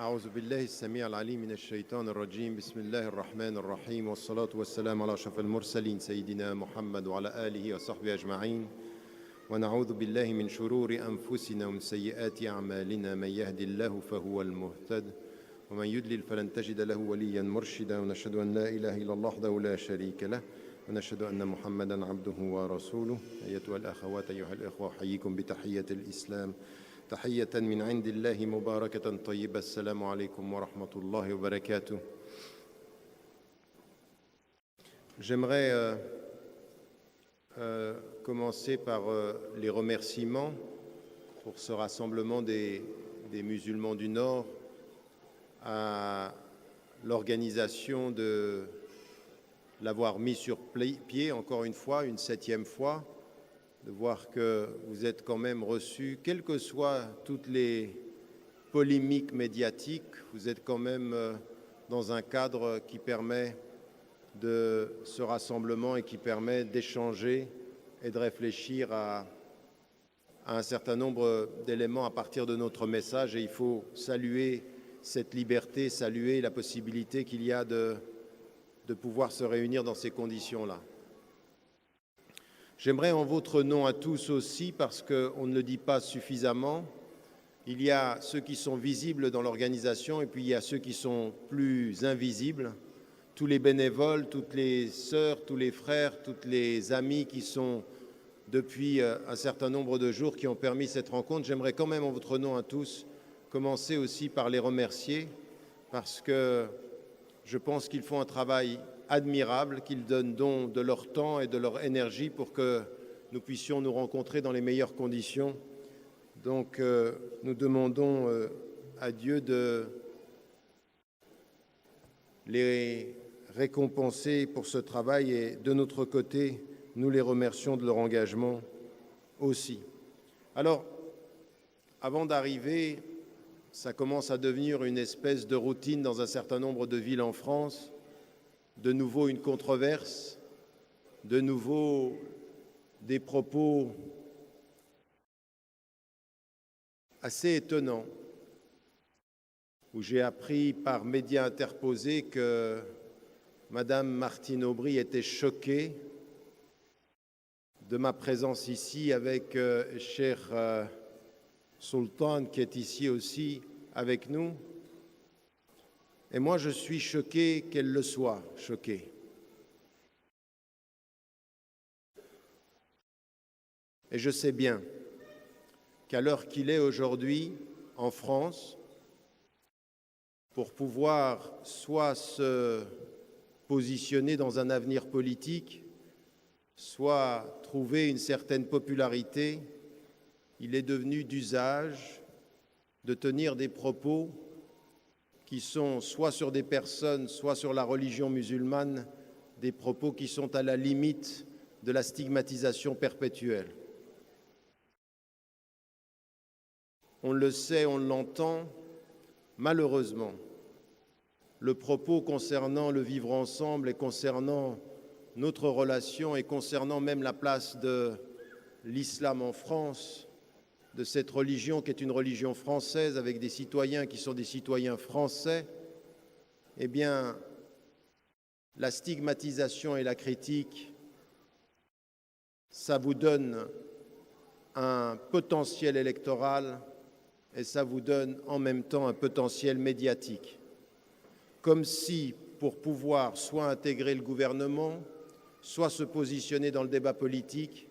أعوذ بالله السميع العليم من الشيطان الرجيم بسم الله الرحمن الرحيم والصلاة والسلام على أشرف المرسلين سيدنا محمد وعلى آله وصحبه أجمعين ونعوذ بالله من شرور أنفسنا ومن سيئات أعمالنا من يهد الله فهو المهتد ومن يضلل فلن تجد له وليا مرشدا ونشهد أن لا إله إلا الله وحده لا شريك له ونشهد أن محمدا عبده ورسوله أيتها الأخوات أيها الإخوة أحييكم بتحية الإسلام تحية من عند الله مباركة طيبة السلام عليكم ورحمة الله وبركاته. J'aimerais commencer par les remerciements pour ce rassemblement des musulmans du Nord à l'organisation de l'avoir mis sur pied encore une fois, une 7e fois, de voir que vous êtes quand même reçus, quelles que soient toutes les polémiques médiatiques, vous êtes quand même dans un cadre qui permet de ce rassemblement et qui permet d'échanger et de réfléchir à un certain nombre d'éléments à partir de notre message. Et il faut saluer cette liberté, saluer la possibilité qu'il y a de pouvoir se réunir dans ces conditions-là. J'aimerais en votre nom à tous aussi, parce qu'on ne le dit pas suffisamment, il y a ceux qui sont visibles dans l'organisation et puis il y a ceux qui sont plus invisibles, tous les bénévoles, toutes les sœurs, tous les frères, toutes les amis qui sont depuis un certain nombre de jours qui ont permis cette rencontre. J'aimerais quand même en votre nom à tous commencer aussi par les remercier, parce que je pense qu'ils font un travail admirable, qu'ils donnent don de leur temps et de leur énergie pour que nous puissions nous rencontrer dans les meilleures conditions. Donc nous demandons à Dieu de les récompenser pour ce travail et de notre côté, nous les remercions de leur engagement aussi. Alors, avant d'arriver, ça commence à devenir une espèce de routine dans un certain nombre de villes en France. De nouveau une controverse, de nouveau des propos assez étonnants, où j'ai appris par médias interposés que Madame Martine Aubry était choquée de ma présence ici avec Cheikh Sultan, qui est ici aussi avec nous. Et moi, je suis choqué qu'elle le soit, choquée. Et je sais bien qu'à l'heure qu'il est aujourd'hui en France, pour pouvoir soit se positionner dans un avenir politique, soit trouver une certaine popularité, il est devenu d'usage de tenir des propos qui sont soit sur des personnes, soit sur la religion musulmane, des propos qui sont à la limite de la stigmatisation perpétuelle. On le sait, on l'entend, malheureusement, le propos concernant le vivre ensemble et concernant notre relation et concernant même la place de l'islam en France, de cette religion qui est une religion française avec des citoyens qui sont des citoyens français, eh bien, la stigmatisation et la critique, ça vous donne un potentiel électoral et ça vous donne en même temps un potentiel médiatique. Comme si, pour pouvoir soit intégrer le gouvernement, soit se positionner dans le débat politique,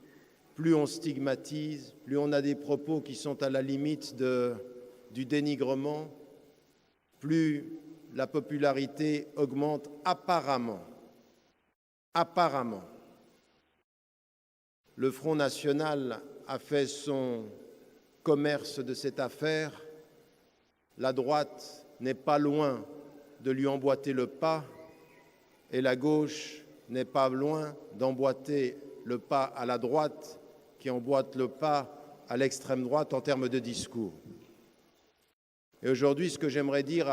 plus on stigmatise, plus on a des propos qui sont à la limite du dénigrement, plus la popularité augmente apparemment. Apparemment. Le Front National a fait son commerce de cette affaire. La droite n'est pas loin de lui emboîter le pas et la gauche n'est pas loin d'emboîter le pas à la droite qui emboîte le pas à l'extrême droite en termes de discours. Et aujourd'hui, ce que j'aimerais dire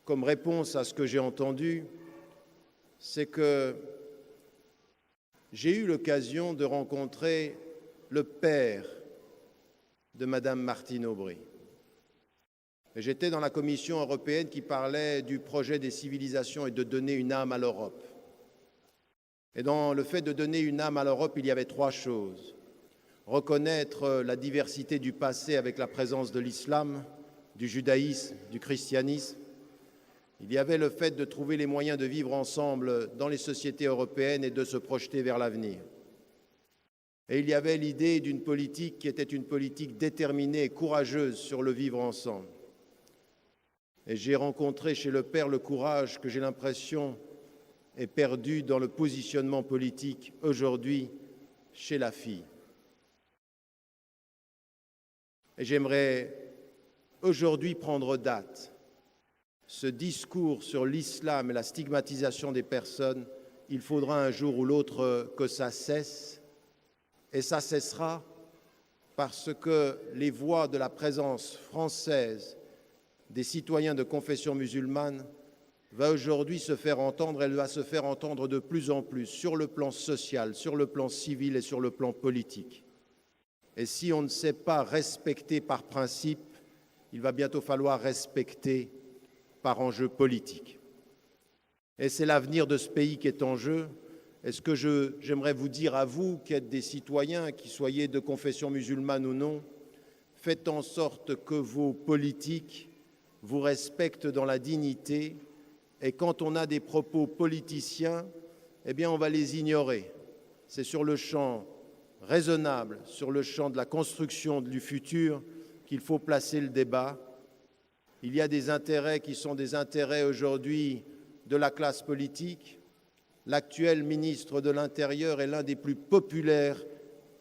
comme réponse à ce que j'ai entendu, c'est que j'ai eu l'occasion de rencontrer le père de Madame Martine Aubry. J'étais dans la Commission européenne qui parlait du projet des civilisations et de donner une âme à l'Europe. Et dans le fait de donner une âme à l'Europe, il y avait trois choses. Reconnaître la diversité du passé avec la présence de l'islam, du judaïsme, du christianisme. Il y avait le fait de trouver les moyens de vivre ensemble dans les sociétés européennes et de se projeter vers l'avenir. Et il y avait l'idée d'une politique qui était une politique déterminée et courageuse sur le vivre ensemble. Et j'ai rencontré chez le père le courage que j'ai l'impression est perdu dans le positionnement politique aujourd'hui chez la fille. Et j'aimerais aujourd'hui prendre date. Ce discours sur l'islam et la stigmatisation des personnes, il faudra un jour ou l'autre que ça cesse. Et ça cessera parce que les voix de la présence française des citoyens de confession musulmane va aujourd'hui se faire entendre, elle va se faire entendre de plus en plus sur le plan social, sur le plan civil et sur le plan politique. Et si on ne sait pas respecter par principe, il va bientôt falloir respecter par enjeu politique. Et c'est l'avenir de ce pays qui est en jeu. Et ce que j'aimerais vous dire à vous, qui êtes des citoyens, qui soyez de confession musulmane ou non, faites en sorte que vos politiques vous respectent dans la dignité. Et quand on a des propos politiciens, eh bien on va les ignorer. C'est sur le champ raisonnable, sur le champ de la construction du futur qu'il faut placer le débat. Il y a des intérêts qui sont des intérêts aujourd'hui de la classe politique. L'actuel ministre de l'Intérieur est l'un des plus populaires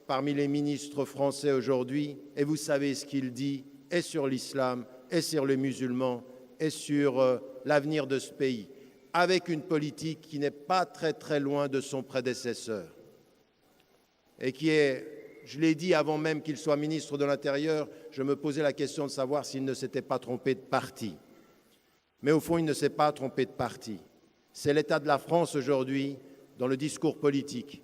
parmi les ministres français aujourd'hui. Et vous savez ce qu'il dit, et sur l'islam, et sur les musulmans, et sur l'avenir de ce pays, avec une politique qui n'est pas très loin de son prédécesseur. Et qui est, je l'ai dit avant même qu'il soit ministre de l'Intérieur, je me posais la question de savoir s'il ne s'était pas trompé de parti. Mais au fond, il ne s'est pas trompé de parti. C'est l'état de la France aujourd'hui dans le discours politique.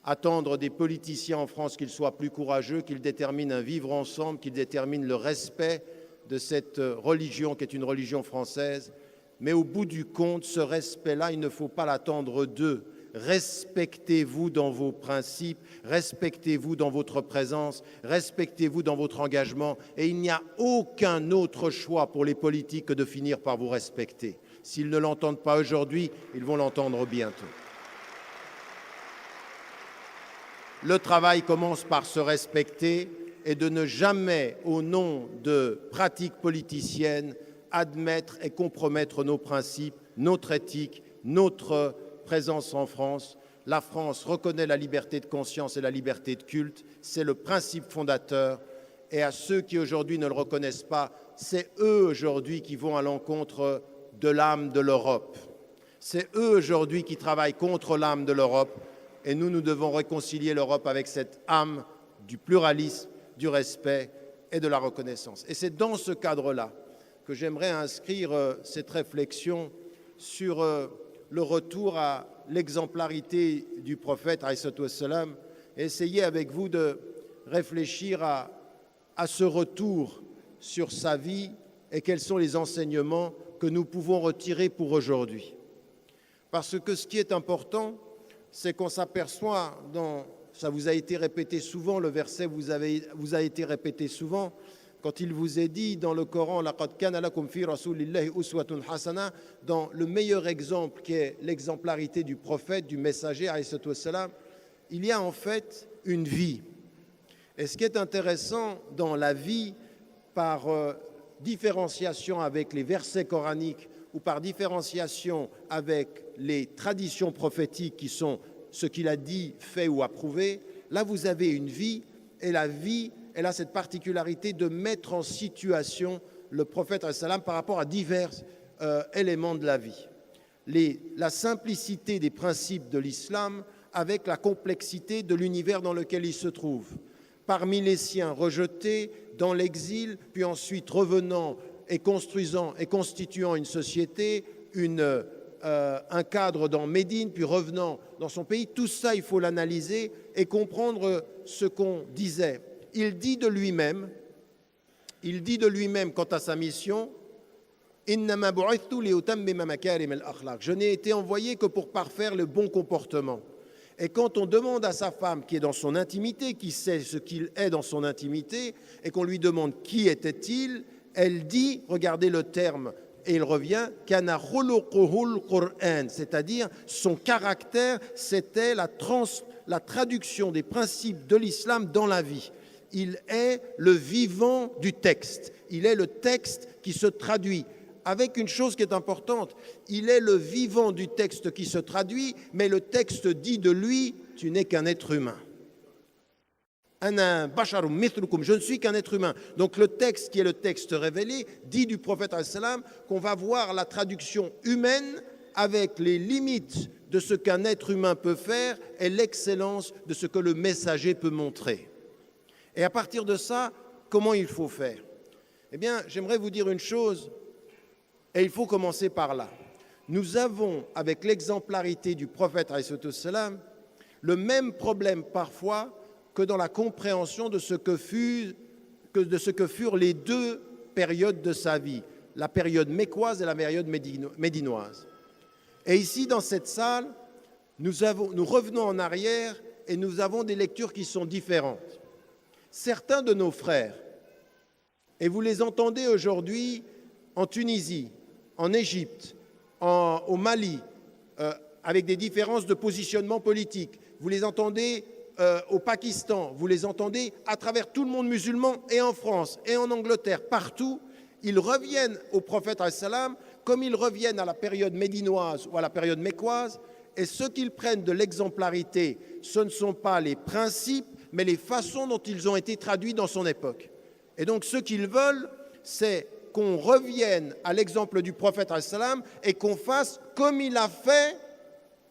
Attendre des politiciens en France qu'ils soient plus courageux, qu'ils déterminent un vivre ensemble, qu'ils déterminent le respect de cette religion qui est une religion française. Mais au bout du compte, ce respect-là, il ne faut pas l'attendre d'eux. Respectez-vous dans vos principes, respectez-vous dans votre présence, respectez-vous dans votre engagement. Et il n'y a aucun autre choix pour les politiques que de finir par vous respecter. S'ils ne l'entendent pas aujourd'hui, ils vont l'entendre bientôt. Le travail commence par se respecter et de ne jamais, au nom de pratiques politiciennes, admettre et compromettre nos principes, notre éthique, notre présence en France. La France reconnaît la liberté de conscience et la liberté de culte. C'est le principe fondateur. Et à ceux qui aujourd'hui ne le reconnaissent pas, c'est eux aujourd'hui qui vont à l'encontre de l'âme de l'Europe. C'est eux aujourd'hui qui travaillent contre l'âme de l'Europe. Et nous devons réconcilier l'Europe avec cette âme du pluralisme, du respect et de la reconnaissance. Et c'est dans ce cadre-là que j'aimerais inscrire cette réflexion sur le retour à l'exemplarité du prophète, alayhi wassalam, et essayer avec vous de réfléchir à ce retour sur sa vie et quels sont les enseignements que nous pouvons retirer pour aujourd'hui. Parce que ce qui est important, c'est qu'on s'aperçoit, ça vous a été répété souvent, le verset vous a été répété souvent, quand il vous est dit dans le Coran, laqad kana lakum fi rasulillahi uswatun hasana, dans le meilleur exemple qui est l'exemplarité du prophète, du messager, alayhi wassalam, il y a en fait une vie. Et ce qui est intéressant dans la vie, par différenciation avec les versets coraniques ou par différenciation avec les traditions prophétiques qui sont ce qu'il a dit, fait ou approuvé, là vous avez une vie, et la vie, elle a cette particularité de mettre en situation le prophète salam par rapport à divers éléments de la vie. La simplicité des principes de l'islam avec la complexité de l'univers dans lequel il se trouve. Parmi les siens rejetés, dans l'exil, puis ensuite revenant et construisant et constituant une société, un cadre dans Médine, puis revenant dans son pays. Tout ça, il faut l'analyser et comprendre ce qu'on disait. Il dit de lui-même, il dit de lui-même quant à sa mission, Innama bu'ithtu liutammima makarim al-akhlaq. Je n'ai été envoyé que pour parfaire le bon comportement. Et quand on demande à sa femme qui est dans son intimité, qui sait ce qu'il est dans son intimité, et qu'on lui demande qui était-il, elle dit, regardez le terme, et il revient, kana khuluquhul Qur'an, c'est-à-dire son caractère, c'était la traduction des principes de l'islam dans la vie. Il est le vivant du texte, il est le texte qui se traduit. Avec une chose qui est importante, il est le vivant du texte qui se traduit, mais le texte dit de lui, tu n'es qu'un être humain. Ana basharum mithlukum, je ne suis qu'un être humain. Donc le texte qui est le texte révélé dit du prophète al-salam qu'on va voir la traduction humaine avec les limites de ce qu'un être humain peut faire et l'excellence de ce que le messager peut montrer. Et à partir de ça, comment il faut faire? Eh bien, j'aimerais vous dire une chose. Et il faut commencer par là. Nous avons, avec l'exemplarité du prophète, le même problème parfois que dans la compréhension de ce que furent les deux périodes de sa vie, la période mécoise et la période médinoise. Et ici, dans cette salle, nous revenons en arrière et nous avons des lectures qui sont différentes. Certains de nos frères, et vous les entendez aujourd'hui en Tunisie, en Égypte, au Mali, avec des différences de positionnement politique. Vous les entendez au Pakistan, vous les entendez à travers tout le monde musulman et en France et en Angleterre, partout. Ils reviennent au prophète al-salam comme ils reviennent à la période médinoise ou à la période mécoise. Et ce qu'ils prennent de l'exemplarité, ce ne sont pas les principes, mais les façons dont ils ont été traduits dans son époque. Et donc ce qu'ils veulent, c'est qu'on revienne à l'exemple du prophète al-salam et qu'on fasse comme il a fait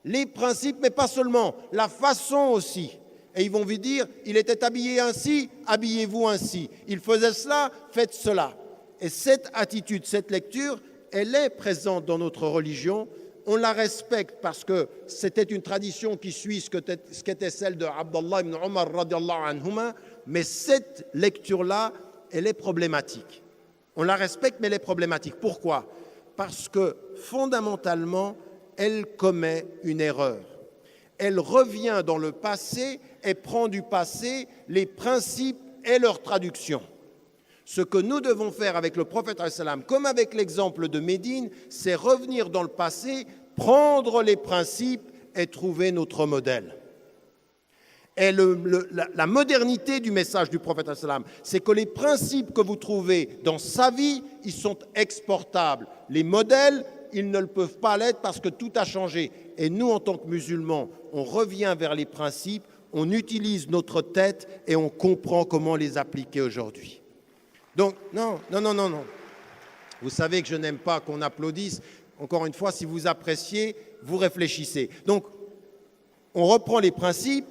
les principes, mais pas seulement, la façon aussi. Et ils vont vous dire, il était habillé ainsi, habillez-vous ainsi. Il faisait cela, faites cela. Et cette attitude, cette lecture, elle est présente dans notre religion. On la respecte parce que c'était une tradition qui suit ce qu'était celle de Abdallah ibn Omar radiallahu anhuma, mais cette lecture-là, elle est problématique. On la respecte, mais elle est problématique. Pourquoi? Parce que fondamentalement, elle commet une erreur. Elle revient dans le passé et prend du passé les principes et leur traduction. Ce que nous devons faire avec le prophète, comme avec l'exemple de Médine, c'est revenir dans le passé, prendre les principes et trouver notre modèle. Et la modernité du message du prophète, c'est que les principes que vous trouvez dans sa vie, ils sont exportables. Les modèles, ils ne le peuvent pas l'être parce que tout a changé. Et nous, en tant que musulmans, on revient vers les principes, on utilise notre tête et on comprend comment les appliquer aujourd'hui. Donc, non. Vous savez que je n'aime pas qu'on applaudisse. Encore une fois, si vous appréciez, vous réfléchissez. Donc, on reprend les principes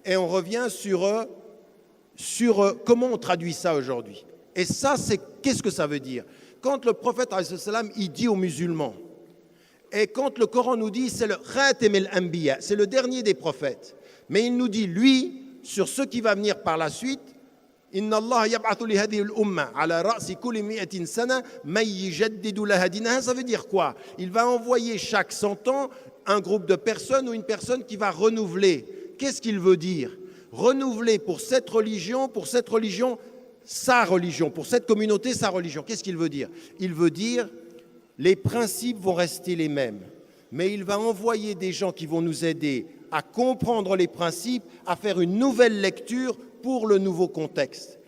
et on revient sur comment on traduit ça aujourd'hui. Et ça, qu'est-ce que ça veut dire? Quand le prophète, il dit aux musulmans, et quand le Coran nous dit, c'est le Khatem al-Anbiya, c'est le dernier des prophètes, mais il nous dit, lui, sur ce qui va venir par la suite, Inna Allah yab'athu li hadhihi al-umma ala ra'si kulli mi'atin sana man yujaddidu laha dinaha. Ça veut dire quoi? Il va envoyer chaque 100 ans un groupe de personnes ou une personne qui va renouveler. Qu'est-ce qu'il veut dire? Renouveler pour cette religion, sa religion, pour cette communauté, sa religion. Qu'est-ce qu'il veut dire? Il veut dire, les principes vont rester les mêmes, mais il va envoyer des gens qui vont nous aider à comprendre les principes, à faire une nouvelle lecture pour le nouveau contexte.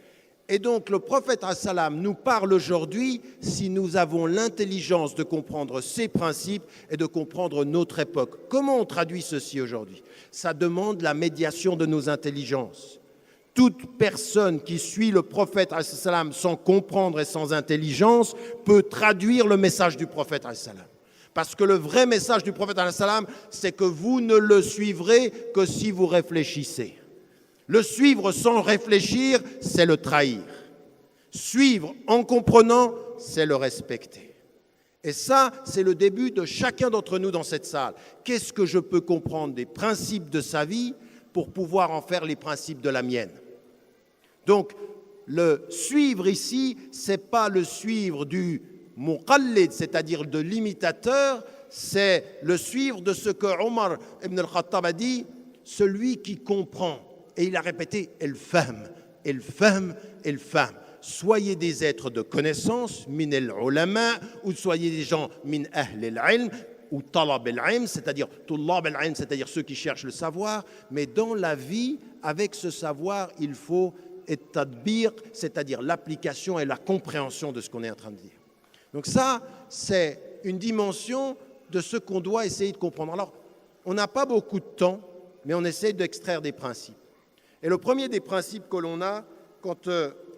Et donc le prophète nous parle aujourd'hui si nous avons l'intelligence de comprendre ces principes et de comprendre notre époque. Comment on traduit ceci aujourd'hui? Ça demande la médiation de nos intelligences. Toute personne qui suit le prophète sans comprendre et sans intelligence peut traduire le message du prophète. Parce que le vrai message du prophète, c'est que vous ne le suivrez que si vous réfléchissez. Le suivre sans réfléchir, c'est le trahir. Suivre en comprenant, c'est le respecter. Et ça, c'est le début de chacun d'entre nous dans cette salle. Qu'est-ce que je peux comprendre des principes de sa vie pour pouvoir en faire les principes de la mienne? Donc, Le suivre ici, ce n'est pas le suivre du muqallid, c'est-à-dire de l'imitateur, c'est le suivre de ce que Omar ibn al-Khattab a dit, celui qui comprend. Et il a répété, el fahm, el fahm, el fahm. Soyez des êtres de connaissance, min al-ulama, ou soyez des gens min ahl al-ilm, ou talab al-ilm, c'est-à-dire tullab al-ilm, c'est-à-dire ceux qui cherchent le savoir. Mais dans la vie, avec ce savoir, il faut et-tadbir, c'est-à-dire l'application et la compréhension de ce qu'on est en train de dire. Donc ça, c'est une dimension de ce qu'on doit essayer de comprendre. Alors, on n'a pas beaucoup de temps, mais on essaie d'extraire des principes. Et le premier des principes que l'on a, quand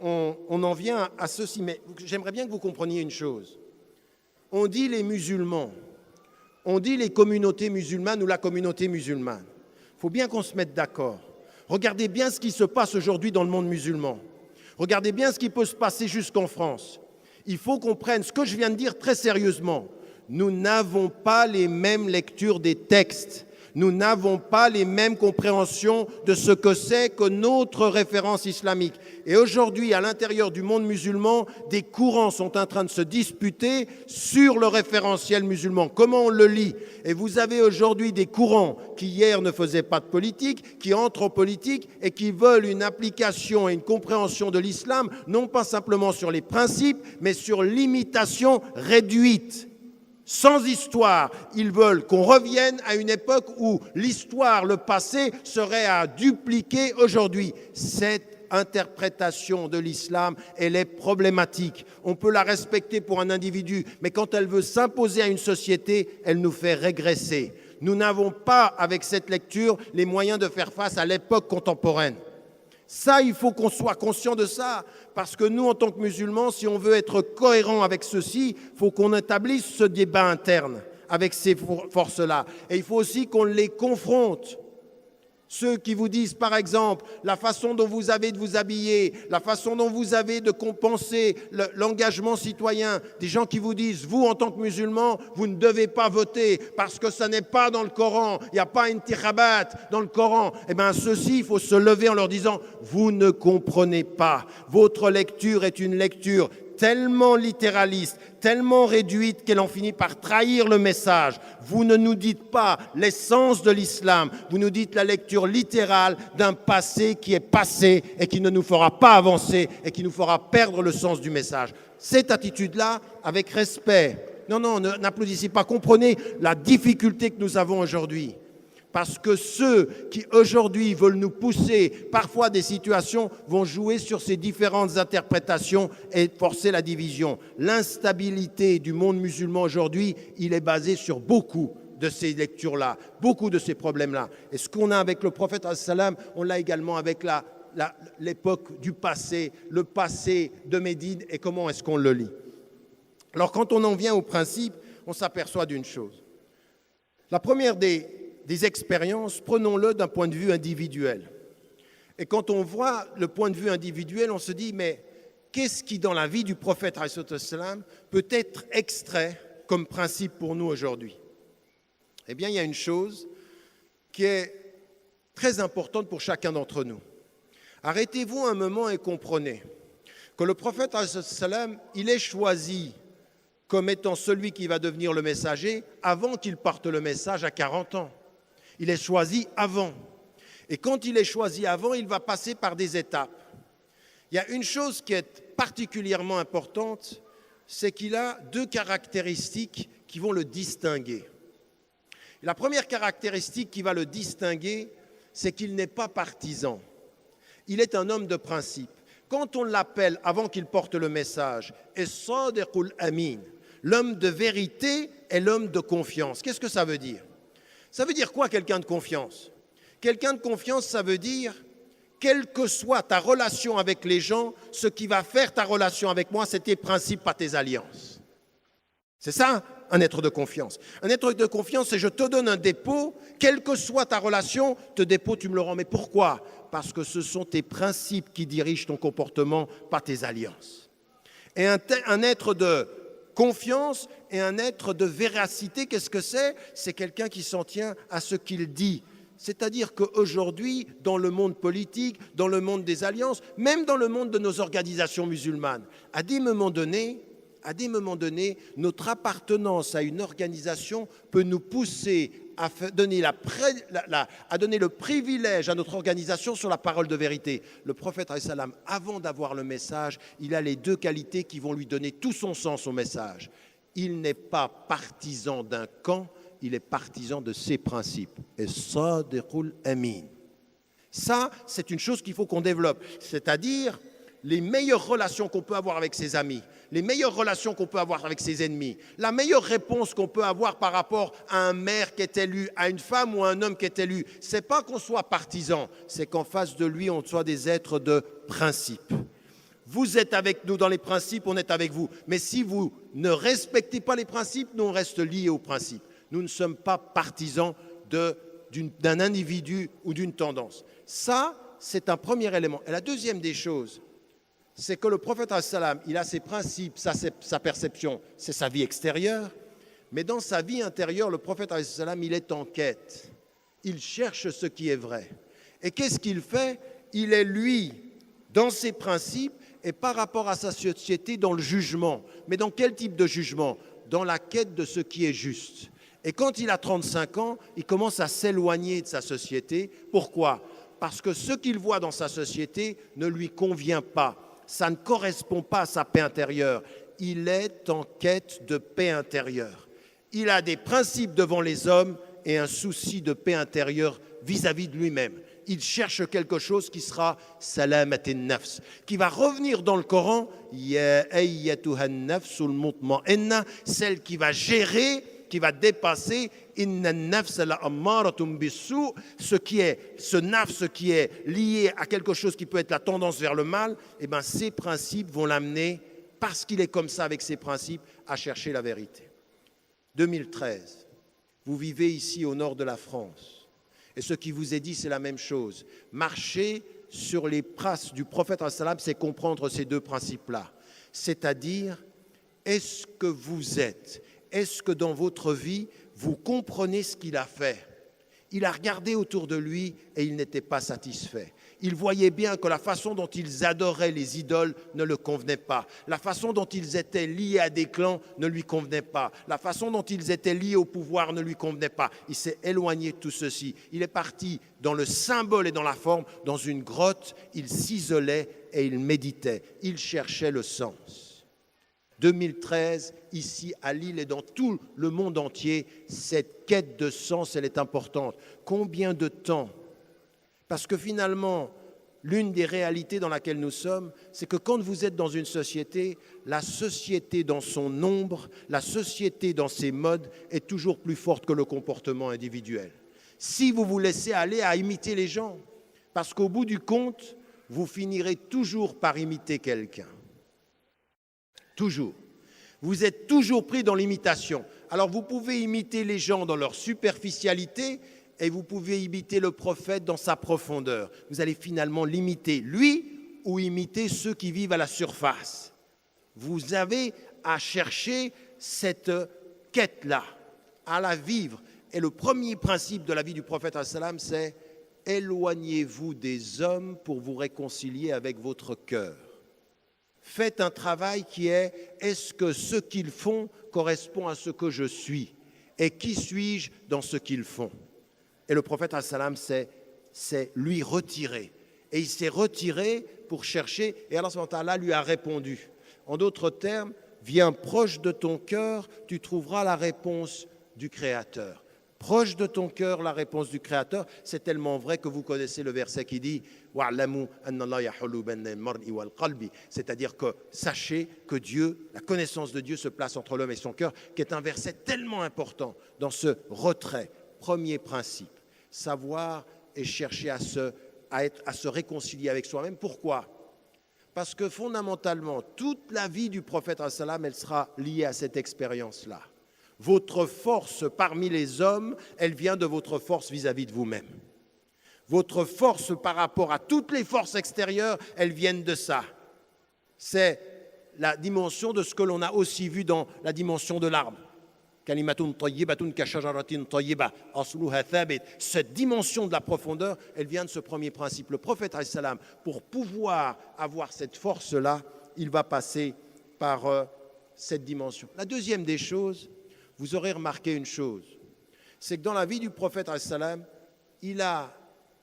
on en vient à ceci, mais j'aimerais bien que vous compreniez une chose. On dit les musulmans, on dit les communautés musulmanes ou la communauté musulmane. Il faut bien qu'on se mette d'accord. Regardez bien ce qui se passe aujourd'hui dans le monde musulman. Regardez bien ce qui peut se passer jusqu'en France. Il faut qu'on prenne ce que je viens de dire très sérieusement. Nous n'avons pas les mêmes lectures des textes. Nous n'avons pas les mêmes compréhensions de ce que c'est que notre référence islamique. Et aujourd'hui, à l'intérieur du monde musulman, des courants sont en train de se disputer sur le référentiel musulman. Comment on le lit? Et vous avez aujourd'hui des courants qui hier ne faisaient pas de politique, qui entrent en politique et qui veulent une application et une compréhension de l'islam, non pas simplement sur les principes, mais sur l'imitation réduite. Sans histoire, ils veulent qu'on revienne à une époque où l'histoire, le passé, serait à dupliquer aujourd'hui. Cette interprétation de l'islam, elle est problématique. On peut la respecter pour un individu, mais quand elle veut s'imposer à une société, elle nous fait régresser. Nous n'avons pas, avec cette lecture, les moyens de faire face à l'époque contemporaine. Ça, il faut qu'on soit conscient de ça, parce que nous, en tant que musulmans, si on veut être cohérent avec ceci, il faut qu'on établisse ce débat interne avec ces forces-là. Et il faut aussi qu'on les confronte. Ceux qui vous disent, par exemple, la façon dont vous avez de vous habiller, la façon dont vous avez de compenser l'engagement citoyen, des gens qui vous disent, vous, en tant que musulmans, vous ne devez pas voter parce que ça n'est pas dans le Coran, il n'y a pas intikhabat dans le Coran. Eh bien, ceux-ci, il faut se lever en leur disant, vous ne comprenez pas. Votre lecture est une lecture tellement littéraliste, tellement réduite qu'elle en finit par trahir le message. Vous ne nous dites pas l'essence de l'islam, vous nous dites la lecture littérale d'un passé qui est passé et qui ne nous fera pas avancer et qui nous fera perdre le sens du message. Cette attitude-là, avec respect, non, n'applaudissez pas, comprenez la difficulté que nous avons aujourd'hui. Parce que ceux qui aujourd'hui veulent nous pousser, parfois des situations, vont jouer sur ces différentes interprétations et forcer la division. L'instabilité du monde musulman aujourd'hui, il est basé sur beaucoup de ces lectures-là, beaucoup de ces problèmes-là. Et ce qu'on a avec le prophète, on l'a également avec l'époque du passé, le passé de Médine et comment est-ce qu'on le lit. Alors quand on en vient au principe, on s'aperçoit d'une chose. La première des expériences, prenons-le d'un point de vue individuel. Et quand on voit le point de vue individuel, on se dit, mais qu'est-ce qui, dans la vie du prophète, peut être extrait comme principe pour nous aujourd'hui? Eh bien, il y a une chose qui est très importante pour chacun d'entre nous. Arrêtez-vous un moment et comprenez que le prophète, il est choisi comme étant celui qui va devenir le messager avant qu'il parte le message à 40 ans. Il est choisi avant. Et quand il est choisi avant, il va passer par des étapes. Il y a une chose qui est particulièrement importante, c'est qu'il a deux caractéristiques qui vont le distinguer. La première caractéristique qui va le distinguer, c'est qu'il n'est pas partisan. Il est un homme de principe. Quand on l'appelle, avant qu'il porte le message, As-Sadiqul Amin, l'homme de vérité est l'homme de confiance. Qu'est-ce que ça veut dire? Ça veut dire quoi, quelqu'un de confiance? Quelqu'un de confiance, ça veut dire, quelle que soit ta relation avec les gens, ce qui va faire ta relation avec moi, c'est tes principes, pas tes alliances. C'est ça, un être de confiance. Un être de confiance, c'est je te donne un dépôt, quelle que soit ta relation, ce dépôt, tu me le rends. Mais pourquoi? Parce que ce sont tes principes qui dirigent ton comportement, pas tes alliances. Et un être de confiance et un être de véracité, qu'est-ce que c'est? C'est quelqu'un qui s'en tient à ce qu'il dit. C'est-à-dire qu'aujourd'hui, dans le monde politique, dans le monde des alliances, même dans le monde de nos organisations musulmanes, à des moments donnés, notre appartenance à une organisation peut nous pousser à donner, à donner le privilège à notre organisation sur la parole de vérité. Le prophète, avant d'avoir le message, il a les deux qualités qui vont lui donner tout son sens au message. Il n'est pas partisan d'un camp, il est partisan de ses principes. Et Sadiqul Amin. Ça, c'est une chose qu'il faut qu'on développe. C'est-à-dire les meilleures relations qu'on peut avoir avec ses amis, les meilleures relations qu'on peut avoir avec ses ennemis, la meilleure réponse qu'on peut avoir par rapport à un maire qui est élu, à une femme ou à un homme qui est élu, c'est pas qu'on soit partisan, c'est qu'en face de lui, on soit des êtres de principe. Vous êtes avec nous dans les principes, on est avec vous. Mais si vous ne respectez pas les principes, nous on reste liés aux principes. Nous ne sommes pas partisans d'un individu ou d'une tendance. Ça, c'est un premier élément. Et la deuxième des choses, c'est que le prophète, il a ses principes, sa perception, c'est sa vie extérieure. Mais dans sa vie intérieure, le prophète, il est en quête. Il cherche ce qui est vrai. Et qu'est-ce qu'il fait? Il est, lui, dans ses principes et par rapport à sa société, dans le jugement. Mais dans quel type de jugement? Dans la quête de ce qui est juste. Et quand il a 35 ans, il commence à s'éloigner de sa société. Pourquoi? Parce que ce qu'il voit dans sa société ne lui convient pas. Ça ne correspond pas à sa paix intérieure. Il est en quête de paix intérieure. Il a des principes devant les hommes et un souci de paix intérieure vis-à-vis de lui-même. Il cherche quelque chose qui sera salamatin nafs, qui va revenir dans le Coran, ya ayyatuhan nafsul mutma'inna, celle qui va gérer, qui va dépasser inna nafs la ammaratum bis-sou, ce nafs qui est lié à quelque chose qui peut être la tendance vers le mal, et bien ces principes vont l'amener, parce qu'il est comme ça avec ses principes, à chercher la vérité. 2013, vous vivez ici au nord de la France. Et ce qui vous est dit, c'est la même chose. Marcher sur les traces du prophète, c'est comprendre ces deux principes-là. C'est-à-dire, est-ce que vous êtes, est-ce que dans votre vie, vous comprenez ce qu'il a fait? Il a regardé autour de lui et il n'était pas satisfait. Il voyait bien que la façon dont ils adoraient les idoles ne le convenait pas. La façon dont ils étaient liés à des clans ne lui convenait pas. La façon dont ils étaient liés au pouvoir ne lui convenait pas. Il s'est éloigné de tout ceci. Il est parti dans le symbole et dans la forme, dans une grotte. Il s'isolait et il méditait. Il cherchait le sens. 2013, ici à Lille et dans tout le monde entier, cette quête de sens, elle est importante. Combien de temps? Parce que finalement, l'une des réalités dans laquelle nous sommes, c'est que quand vous êtes dans une société, la société dans son nombre, la société dans ses modes est toujours plus forte que le comportement individuel. Si vous vous laissez aller à imiter les gens, parce qu'au bout du compte, vous finirez toujours par imiter quelqu'un. Toujours. Vous êtes toujours pris dans l'imitation. Alors vous pouvez imiter les gens dans leur superficialité, et vous pouvez imiter le prophète dans sa profondeur. Vous allez finalement l'imiter, lui, ou imiter ceux qui vivent à la surface. Vous avez à chercher cette quête-là, à la vivre. Et le premier principe de la vie du prophète, c'est « éloignez-vous des hommes pour vous réconcilier avec votre cœur ». Faites un travail qui est « est-ce que ce qu'ils font correspond à ce que je suis ? Et qui suis-je dans ce qu'ils font ?» Et le prophète, c'est lui retiré. Et il s'est retiré pour chercher, et Allah lui a répondu. En d'autres termes, viens proche de ton cœur, tu trouveras la réponse du Créateur. Proche de ton cœur, la réponse du Créateur, c'est tellement vrai que vous connaissez le verset qui dit c'est-à-dire que sachez que Dieu, la connaissance de Dieu se place entre l'homme et son cœur, qui est un verset tellement important dans ce retrait. Premier principe. Savoir et chercher à se réconcilier avec soi-même. Pourquoi? Parce que fondamentalement, toute la vie du prophète, elle sera liée à cette expérience-là. Votre force parmi les hommes, elle vient de votre force vis-à-vis de vous-même. Votre force par rapport à toutes les forces extérieures, elles viennent de ça. C'est la dimension de ce que l'on a aussi vu dans la dimension de l'arbre. Kalimatun tayyibatun ka shajaratin tayyiba, asluha thabit. Cette dimension de la profondeur, elle vient de ce premier principe. Le prophète, alayhi salam, pour pouvoir avoir cette force-là, il va passer par cette dimension. La deuxième des choses, vous aurez remarqué une chose, c'est que dans la vie du prophète, alayhi salam, il a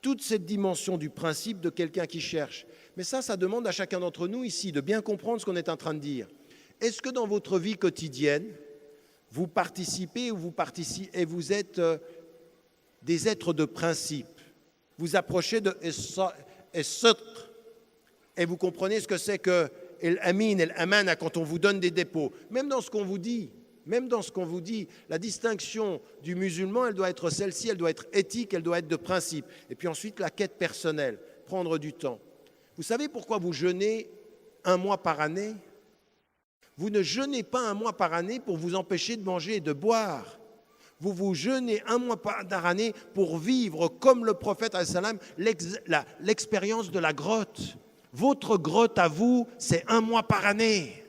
toute cette dimension du principe de quelqu'un qui cherche. Mais ça demande à chacun d'entre nous ici de bien comprendre ce qu'on est en train de dire. Est-ce que dans votre vie quotidienne, vous participez et vous êtes des êtres de principe? Vous approchez de As-Sidq et vous comprenez ce que c'est que Al-Amin et Al-Amana quand on vous donne des dépôts. Même dans ce qu'on vous dit, la distinction du musulman, elle doit être celle-ci, elle doit être éthique, elle doit être de principe. Et puis ensuite, la quête personnelle, prendre du temps. Vous savez pourquoi vous jeûnez un mois par année? Vous ne jeûnez pas un mois par année pour vous empêcher de manger et de boire. Vous jeûnez un mois par année pour vivre comme le prophète, alayhi salam, l'expérience de la grotte. Votre grotte à vous, c'est un mois par année.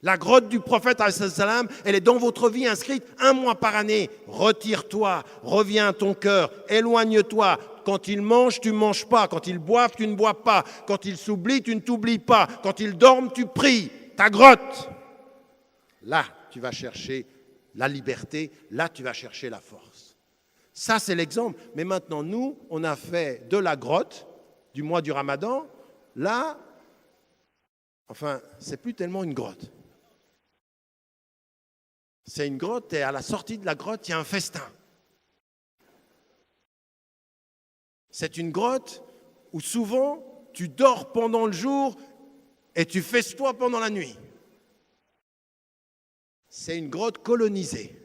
La grotte du prophète, alayhi salam, elle est dans votre vie inscrite un mois par année. Retire-toi, reviens à ton cœur, éloigne-toi. Quand il mange, tu ne manges pas. Quand il boive, tu ne bois pas. Quand il s'oublie, tu ne t'oublies pas. Quand il dorme, tu pries. Ta grotte. Là, tu vas chercher la liberté. Là, tu vas chercher la force. Ça, c'est l'exemple. Mais maintenant, nous, on a fait de la grotte du mois du Ramadan. Là, enfin, c'est plus tellement une grotte. C'est une grotte et à la sortie de la grotte, il y a un festin. C'est une grotte où souvent, tu dors pendant le jour et tu festoies pendant la nuit. C'est une grotte colonisée.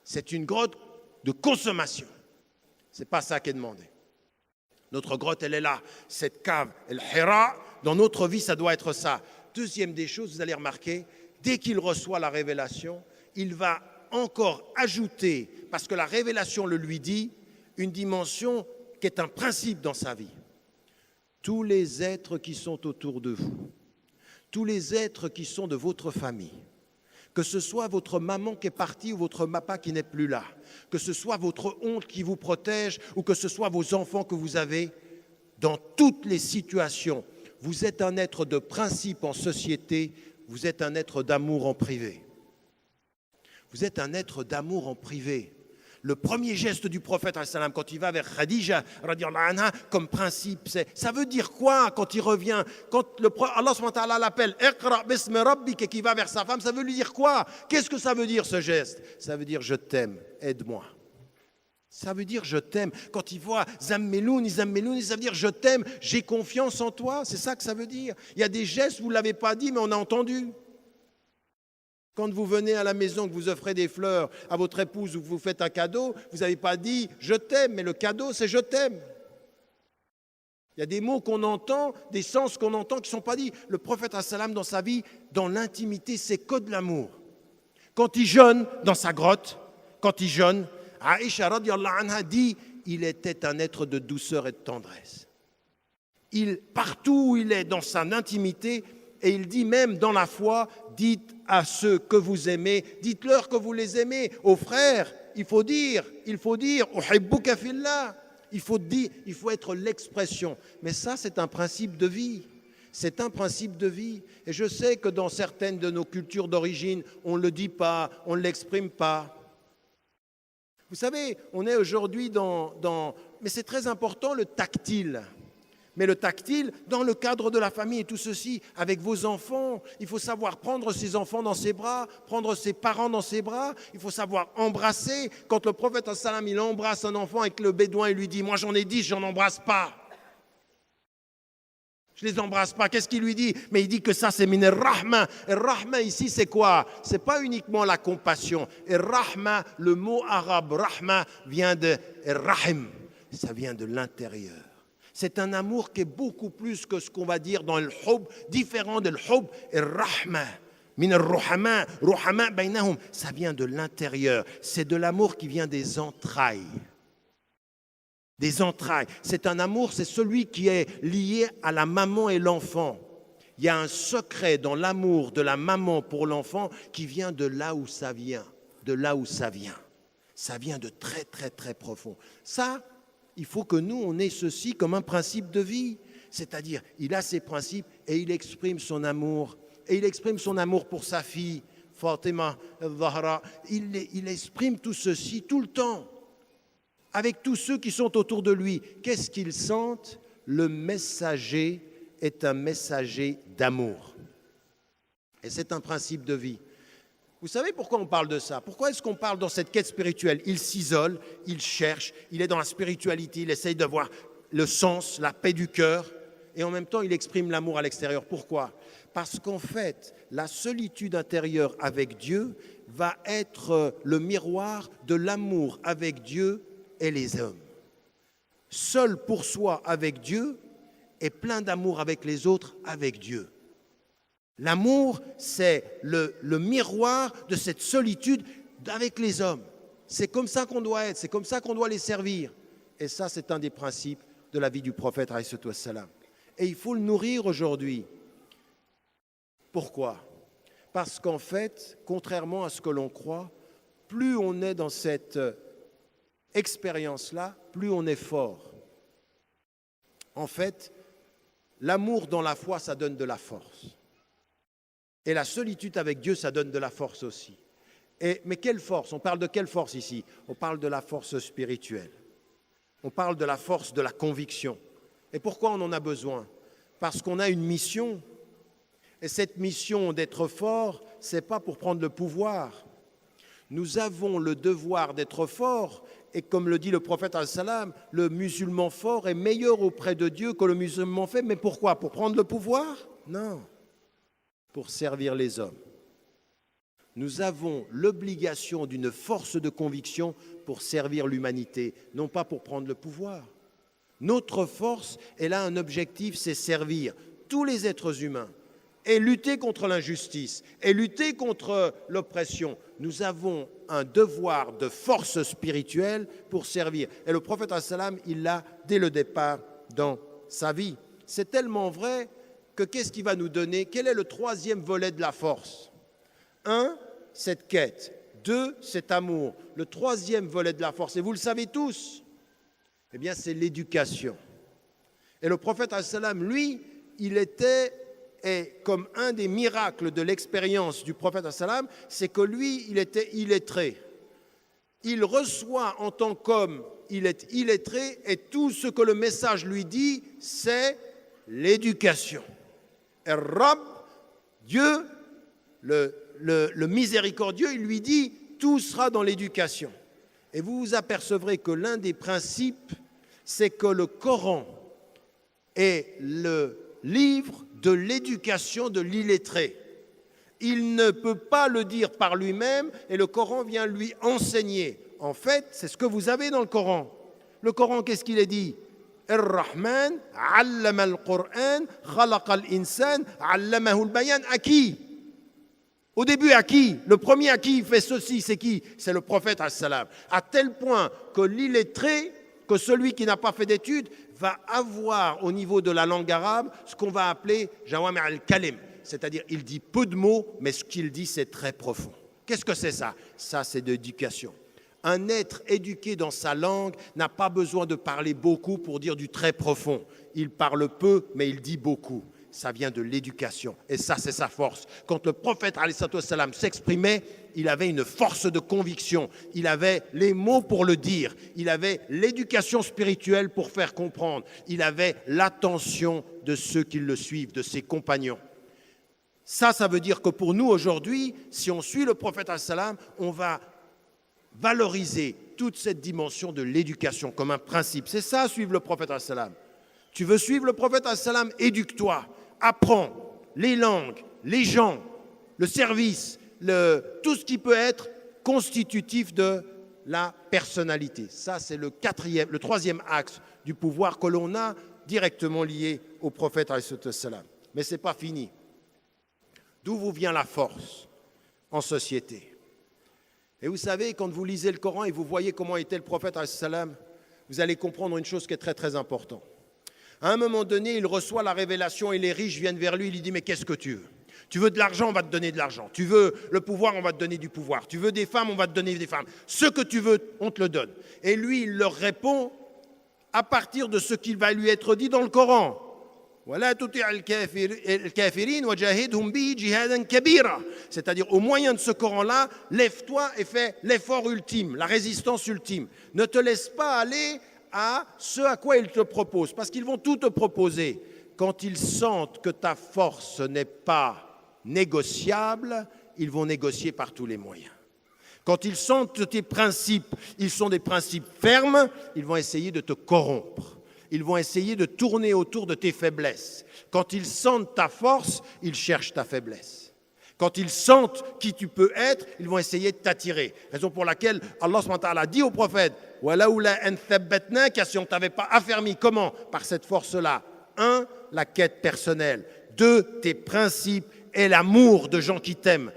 C'est une grotte de consommation. Ce n'est pas ça qui est demandé. Notre grotte, elle est là. Cette cave, el Hira, dans notre vie, ça doit être ça. Deuxième des choses, vous allez remarquer, dès qu'il reçoit la révélation, il va encore ajouter, parce que la révélation le lui dit, une dimension qui est un principe dans sa vie. Tous les êtres qui sont autour de vous, tous les êtres qui sont de votre famille, que ce soit votre maman qui est partie ou votre papa qui n'est plus là, que ce soit votre oncle qui vous protège ou que ce soit vos enfants que vous avez, dans toutes les situations, vous êtes un être de principe en société, vous êtes un être d'amour en privé. Vous êtes un être d'amour en privé. Le premier geste du prophète, quand il va vers Khadija, comme principe, ça veut dire quoi quand il revient? Quand Allah SWT l'appelle, Iqra bismi rabbik, et qu'il va vers sa femme, ça veut lui dire quoi? Qu'est-ce que ça veut dire ce geste? Ça veut dire je t'aime, aide-moi. Ça veut dire je t'aime. Quand il voit Zammelouni, ça veut dire je t'aime, j'ai confiance en toi. C'est ça que ça veut dire. Il y a des gestes, vous ne l'avez pas dit, mais on a entendu. Quand vous venez à la maison, que vous offrez des fleurs à votre épouse ou que vous faites un cadeau, vous n'avez pas dit « je t'aime », mais le cadeau, c'est « je t'aime ». Il y a des mots qu'on entend, des sens qu'on entend qui ne sont pas dits. Le prophète, dans sa vie, dans l'intimité, c'est que de l'amour. Quand il jeûne dans sa grotte, Aïcha radiallahu anha dit « il était un être de douceur et de tendresse ». Partout où il est dans son intimité, et il dit même dans la foi, dites à ceux que vous aimez, dites-leur que vous les aimez. Aux frères, il faut dire, uhibbuka fillah. Il faut être l'expression. Mais ça, c'est un principe de vie. C'est un principe de vie. Et je sais que dans certaines de nos cultures d'origine, on ne le dit pas, on ne l'exprime pas. Vous savez, on est aujourd'hui mais c'est très important, le tactile. Mais le tactile, dans le cadre de la famille et tout ceci, avec vos enfants, il faut savoir prendre ses enfants dans ses bras, prendre ses parents dans ses bras, il faut savoir embrasser. Quand le prophète, il embrasse un enfant et que le bédouin il lui dit « moi j'en ai 10, j'en embrasse pas ». Je ne les embrasse pas. Qu'est-ce qu'il lui dit? Mais il dit que ça c'est min ar-rahma. Ar-rahma ici c'est quoi? Ce n'est pas uniquement la compassion. Ar-rahma, le mot arabe rahma vient de ar-rahim. Ça vient de l'intérieur. C'est un amour qui est beaucoup plus que ce qu'on va dire dans le hub, différent de le hub et le rahma. Min ar-ruhama, ruhama bainahum, ça vient de l'intérieur. C'est de l'amour qui vient des entrailles. Des entrailles. C'est un amour, c'est celui qui est lié à la maman et l'enfant. Il y a un secret dans l'amour de la maman pour l'enfant qui vient de là où ça vient, de là où ça vient. Ça vient de très, très, très profond. Ça, il faut que nous, on ait ceci comme un principe de vie. C'est-à-dire, il a ses principes et il exprime son amour. Et il exprime son amour pour sa fille, Fatima al-Zahra. Il exprime tout ceci tout le temps, avec tous ceux qui sont autour de lui. Qu'est-ce qu'ils sentent? Le messager est un messager d'amour. Et c'est un principe de vie. Vous savez pourquoi on parle de ça? Pourquoi est-ce qu'on parle dans cette quête spirituelle? Il s'isole, il cherche, il est dans la spiritualité, il essaye de voir le sens, la paix du cœur, et en même temps il exprime l'amour à l'extérieur. Pourquoi? Parce qu'en fait, la solitude intérieure avec Dieu va être le miroir de l'amour avec Dieu et les hommes. Seul pour soi avec Dieu et plein d'amour avec les autres avec Dieu. L'amour, c'est le miroir de cette solitude avec les hommes. C'est comme ça qu'on doit être, c'est comme ça qu'on doit les servir. Et ça, c'est un des principes de la vie du prophète, alayhi wassalam. Et il faut le nourrir aujourd'hui. Pourquoi? Parce qu'en fait, contrairement à ce que l'on croit, plus on est dans cette expérience-là, plus on est fort. En fait, l'amour dans la foi, ça donne de la force. Et la solitude avec Dieu, ça donne de la force aussi. Mais quelle force? On parle de quelle force ici? On parle de la force spirituelle. On parle de la force de la conviction. Et pourquoi on en a besoin? Parce qu'on a une mission. Et cette mission d'être fort, ce n'est pas pour prendre le pouvoir. Nous avons le devoir d'être fort. Et comme le dit le prophète al-Salam, le musulman fort est meilleur auprès de Dieu que le musulman faible. Mais pourquoi? Pour prendre le pouvoir? Non. Pour servir les hommes. Nous avons l'obligation d'une force de conviction pour servir l'humanité, non pas pour prendre le pouvoir. Notre force, elle a un objectif, c'est servir tous les êtres humains et lutter contre l'injustice et lutter contre l'oppression. Nous avons un devoir de force spirituelle pour servir. Et le prophète al-Salam, il l'a dès le départ dans sa vie. C'est tellement vrai que qu'est-ce qui va nous donner? Quel est le troisième volet de la force? 1, cette quête. 2, cet amour. Le troisième volet de la force, et vous le savez tous, eh bien c'est l'éducation. Et le prophète al-Salam, lui, il était, et comme un des miracles de l'expérience du prophète al-Salam, c'est que lui, il était illettré. Il reçoit en tant qu'homme, il est illettré, et tout ce que le message lui dit, c'est l'éducation. Et Rab, Dieu, le miséricordieux, il lui dit, tout sera dans l'éducation. Et vous vous apercevrez que l'un des principes, c'est que le Coran est le livre de l'éducation de l'illettré. Il ne peut pas le dire par lui-même et le Coran vient lui enseigner. En fait, c'est ce que vous avez dans le Coran. Le Coran, qu'est-ce qu'il est dit? Ar-Rahman, allama al-Qur'an, khalaqa al-insan, allamahu al-bayan. À qui? Au début, à qui? Le premier à qui il fait ceci, c'est qui? C'est le prophète al-Salam. À tel point que l'illettré, que celui qui n'a pas fait d'études, va avoir au niveau de la langue arabe ce qu'on va appeler jawami' al-kalim. C'est-à-dire, il dit peu de mots, mais ce qu'il dit, c'est très profond. Qu'est-ce que c'est ça? Ça, c'est de l'éducation. Un être éduqué dans sa langue n'a pas besoin de parler beaucoup pour dire du très profond. Il parle peu, mais il dit beaucoup. Ça vient de l'éducation. Et ça, c'est sa force. Quand le prophète alayhi salam s'exprimait, il avait une force de conviction. Il avait les mots pour le dire. Il avait l'éducation spirituelle pour faire comprendre. Il avait l'attention de ceux qui le suivent, de ses compagnons. Ça veut dire que pour nous aujourd'hui, si on suit le prophète alayhi salam, on va valoriser toute cette dimension de l'éducation comme un principe. C'est ça, suivre le prophète alayhi salam. Tu veux suivre le prophète alayhi salam, éduque-toi, apprends les langues, les gens, le service, tout ce qui peut être constitutif de la personnalité. Ça, c'est le troisième axe du pouvoir que l'on a directement lié au prophète alayhi salam. Mais ce n'est pas fini. D'où vous vient la force en société? Et vous savez, quand vous lisez le Coran et vous voyez comment était le prophète alayhi salam, vous allez comprendre une chose qui est très très importante. À un moment donné, il reçoit la révélation et les riches viennent vers lui, il lui dit « Mais qu'est-ce que tu veux ? Tu veux de l'argent, on va te donner de l'argent. Tu veux le pouvoir, on va te donner du pouvoir. Tu veux des femmes, on va te donner des femmes. Ce que tu veux, on te le donne. » Et lui, il leur répond à partir de ce qu'il va lui être dit dans le Coran. C'est-à-dire, au moyen de ce Coran-là, lève-toi et fais l'effort ultime, la résistance ultime. Ne te laisse pas aller à ce à quoi ils te proposent, parce qu'ils vont tout te proposer. Quand ils sentent que ta force n'est pas négociables, ils vont négocier par tous les moyens. Quand ils sentent que tes principes, ils sont des principes fermes, ils vont essayer de te corrompre. Ils vont essayer de tourner autour de tes faiblesses. Quand ils sentent ta force, ils cherchent ta faiblesse. Quand ils sentent qui tu peux être, ils vont essayer de t'attirer. Raison pour laquelle Allah subhanahu wa ta'ala dit au prophète « Walaoula an thabbatnaka » si on ne t'avait pas affermi. Comment ? Par cette force-là. 1, la quête personnelle. 2, tes principes et l'amour de gens qui t'aiment.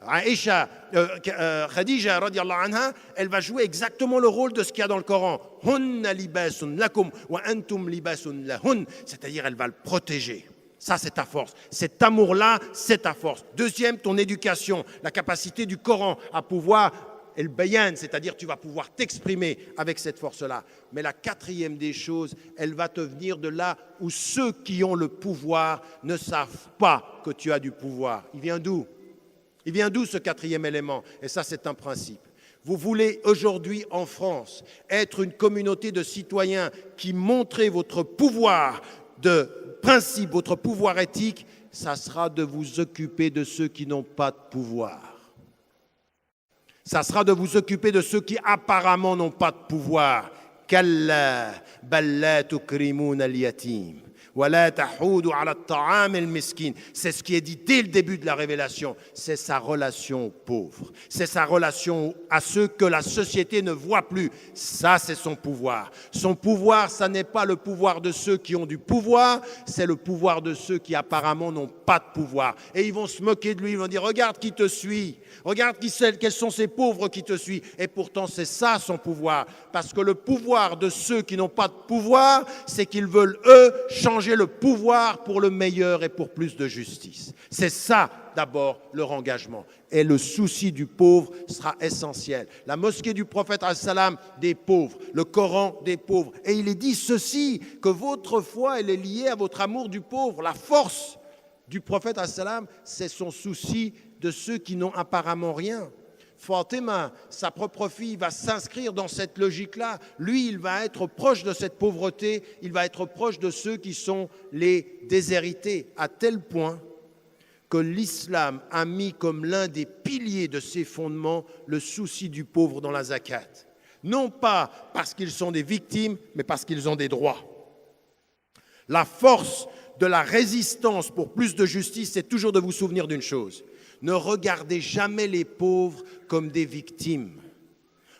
Khadija, radiallahu anha, elle va jouer exactement le rôle de ce qu'il y a dans le Coran. Hunna libasun lakum wa antum libasun lahun. C'est-à-dire, elle va le protéger. Ça, c'est ta force. Cet amour-là, c'est ta force. Deuxième, ton éducation, la capacité du Coran à pouvoir el bayan, c'est-à-dire tu vas pouvoir t'exprimer avec cette force-là. Mais la quatrième des choses, elle va te venir de là où ceux qui ont le pouvoir ne savent pas que tu as du pouvoir. Il vient d'où ? Il vient d'où ce quatrième élément ? Et ça, c'est un principe. Vous voulez aujourd'hui en France être une communauté de citoyens qui montrez votre pouvoir de principe, votre pouvoir éthique, ça sera de vous occuper de ceux qui n'ont pas de pouvoir. Ça sera de vous occuper de ceux qui apparemment n'ont pas de pouvoir. Kalla bal la tukrimuna al-yatim wa la tahoudu ala at-ta'am al-miskin. C'est ce qui est dit dès le début de la révélation. C'est sa relation aux pauvres. C'est sa relation à ceux que la société ne voit plus. Ça, c'est son pouvoir. Son pouvoir, ça n'est pas le pouvoir de ceux qui ont du pouvoir, c'est le pouvoir de ceux qui apparemment n'ont pas de pouvoir. Et ils vont se moquer de lui, ils vont dire « Regarde qui te suit, regarde quels sont ces pauvres qui te suivent. » Et pourtant, c'est ça son pouvoir. Parce que le pouvoir de ceux qui n'ont pas de pouvoir, c'est qu'ils veulent, eux, changer le pouvoir pour le meilleur et pour plus de justice. C'est ça, d'abord, leur engagement. Et le souci du pauvre sera essentiel. La mosquée du prophète, al-salam, des pauvres. Le Coran, des pauvres. Et il est dit ceci, que votre foi, elle est liée à votre amour du pauvre. La force du prophète, al-salam, c'est son souci de ceux qui n'ont apparemment rien. Fatima, sa propre fille, va s'inscrire dans cette logique-là. Lui, il va être proche de cette pauvreté, il va être proche de ceux qui sont les déshérités, à tel point que l'islam a mis comme l'un des piliers de ses fondements le souci du pauvre dans la zakat. Non pas parce qu'ils sont des victimes, mais parce qu'ils ont des droits. La force de la résistance pour plus de justice, c'est toujours de vous souvenir d'une chose. Ne regardez jamais les pauvres comme des victimes.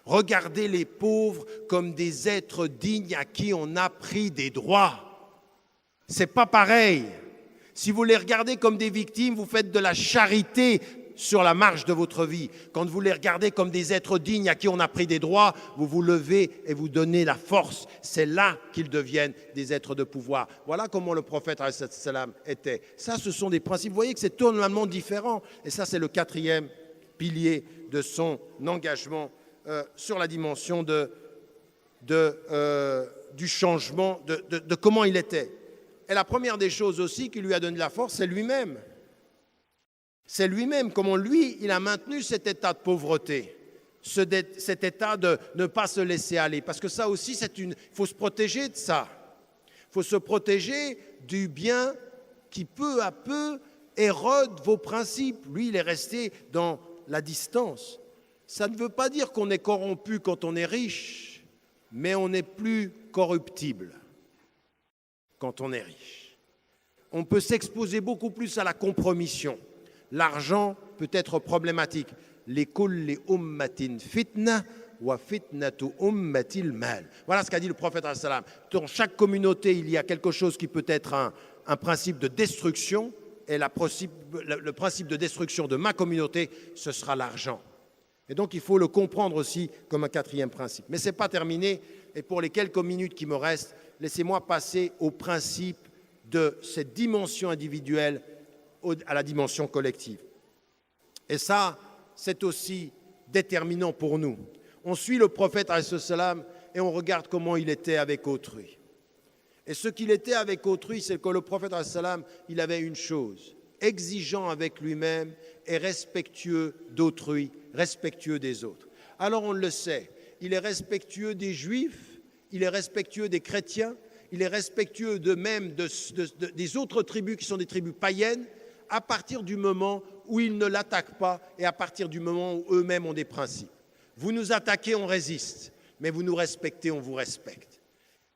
Regardez les pauvres comme des êtres dignes à qui on a pris des droits. C'est pas pareil. Si vous les regardez comme des victimes, vous faites de la charité sur la marche de votre vie. Quand vous les regardez comme des êtres dignes à qui on a pris des droits, vous vous levez et vous donnez la force. C'est là qu'ils deviennent des êtres de pouvoir. Voilà comment le prophète salam était. Ça, ce sont des principes. Vous voyez que c'est totalement différent. Et ça, c'est le quatrième pilier de son engagement sur la dimension du changement, de comment il était. Et la première des choses aussi qui lui a donné de la force, c'est lui-même. C'est lui-même, comment lui, il a maintenu cet état de pauvreté, cet état de ne pas se laisser aller. Parce que ça aussi, il faut se protéger de ça. Il faut se protéger du bien qui peu à peu érode vos principes. Lui, il est resté dans la distance. Ça ne veut pas dire qu'on est corrompu quand on est riche, mais on n'est plus corruptible quand on est riche. On peut s'exposer beaucoup plus à la compromission. L'argent peut être problématique. Likulli ummatin fitna wa fitnatu ummatil mal. Voilà ce qu'a dit le prophète sallam. Dans chaque communauté, il y a quelque chose qui peut être un principe de destruction, et le principe de destruction de ma communauté, ce sera l'argent. Et donc il faut le comprendre aussi comme un quatrième principe. Mais ce n'est pas terminé. et pour les quelques minutes qui me restent, laissez-moi passer au principe de cette dimension individuelle à la dimension collective. Et ça, c'est aussi déterminant pour nous. On suit le prophète alayhi salam et on regarde comment il était avec autrui. Et ce qu'il était avec autrui, c'est que le prophète alayhi salam, il avait une chose, exigeant avec lui-même et respectueux d'autrui, respectueux des autres. Alors on le sait, il est respectueux des Juifs, il est respectueux des chrétiens, il est respectueux des autres tribus qui sont des tribus païennes, à partir du moment où ils ne l'attaquent pas et à partir du moment où eux-mêmes ont des principes. Vous nous attaquez, on résiste, mais vous nous respectez, on vous respecte.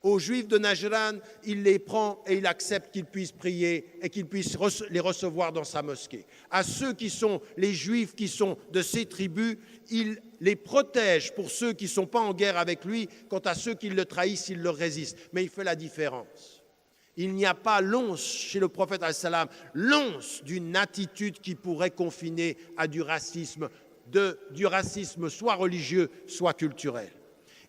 Aux Juifs de Najran, il les prend et il accepte qu'ils puissent prier et qu'il puisse les recevoir dans sa mosquée. À ceux qui sont les Juifs qui sont de ces tribus, il les protège pour ceux qui ne sont pas en guerre avec lui. Quant à ceux qui le trahissent, il leur résiste. Mais il fait la différence. Il n'y a pas l'once chez le prophète alayhi salam, l'once d'une attitude qui pourrait confiner à du racisme soit religieux, soit culturel.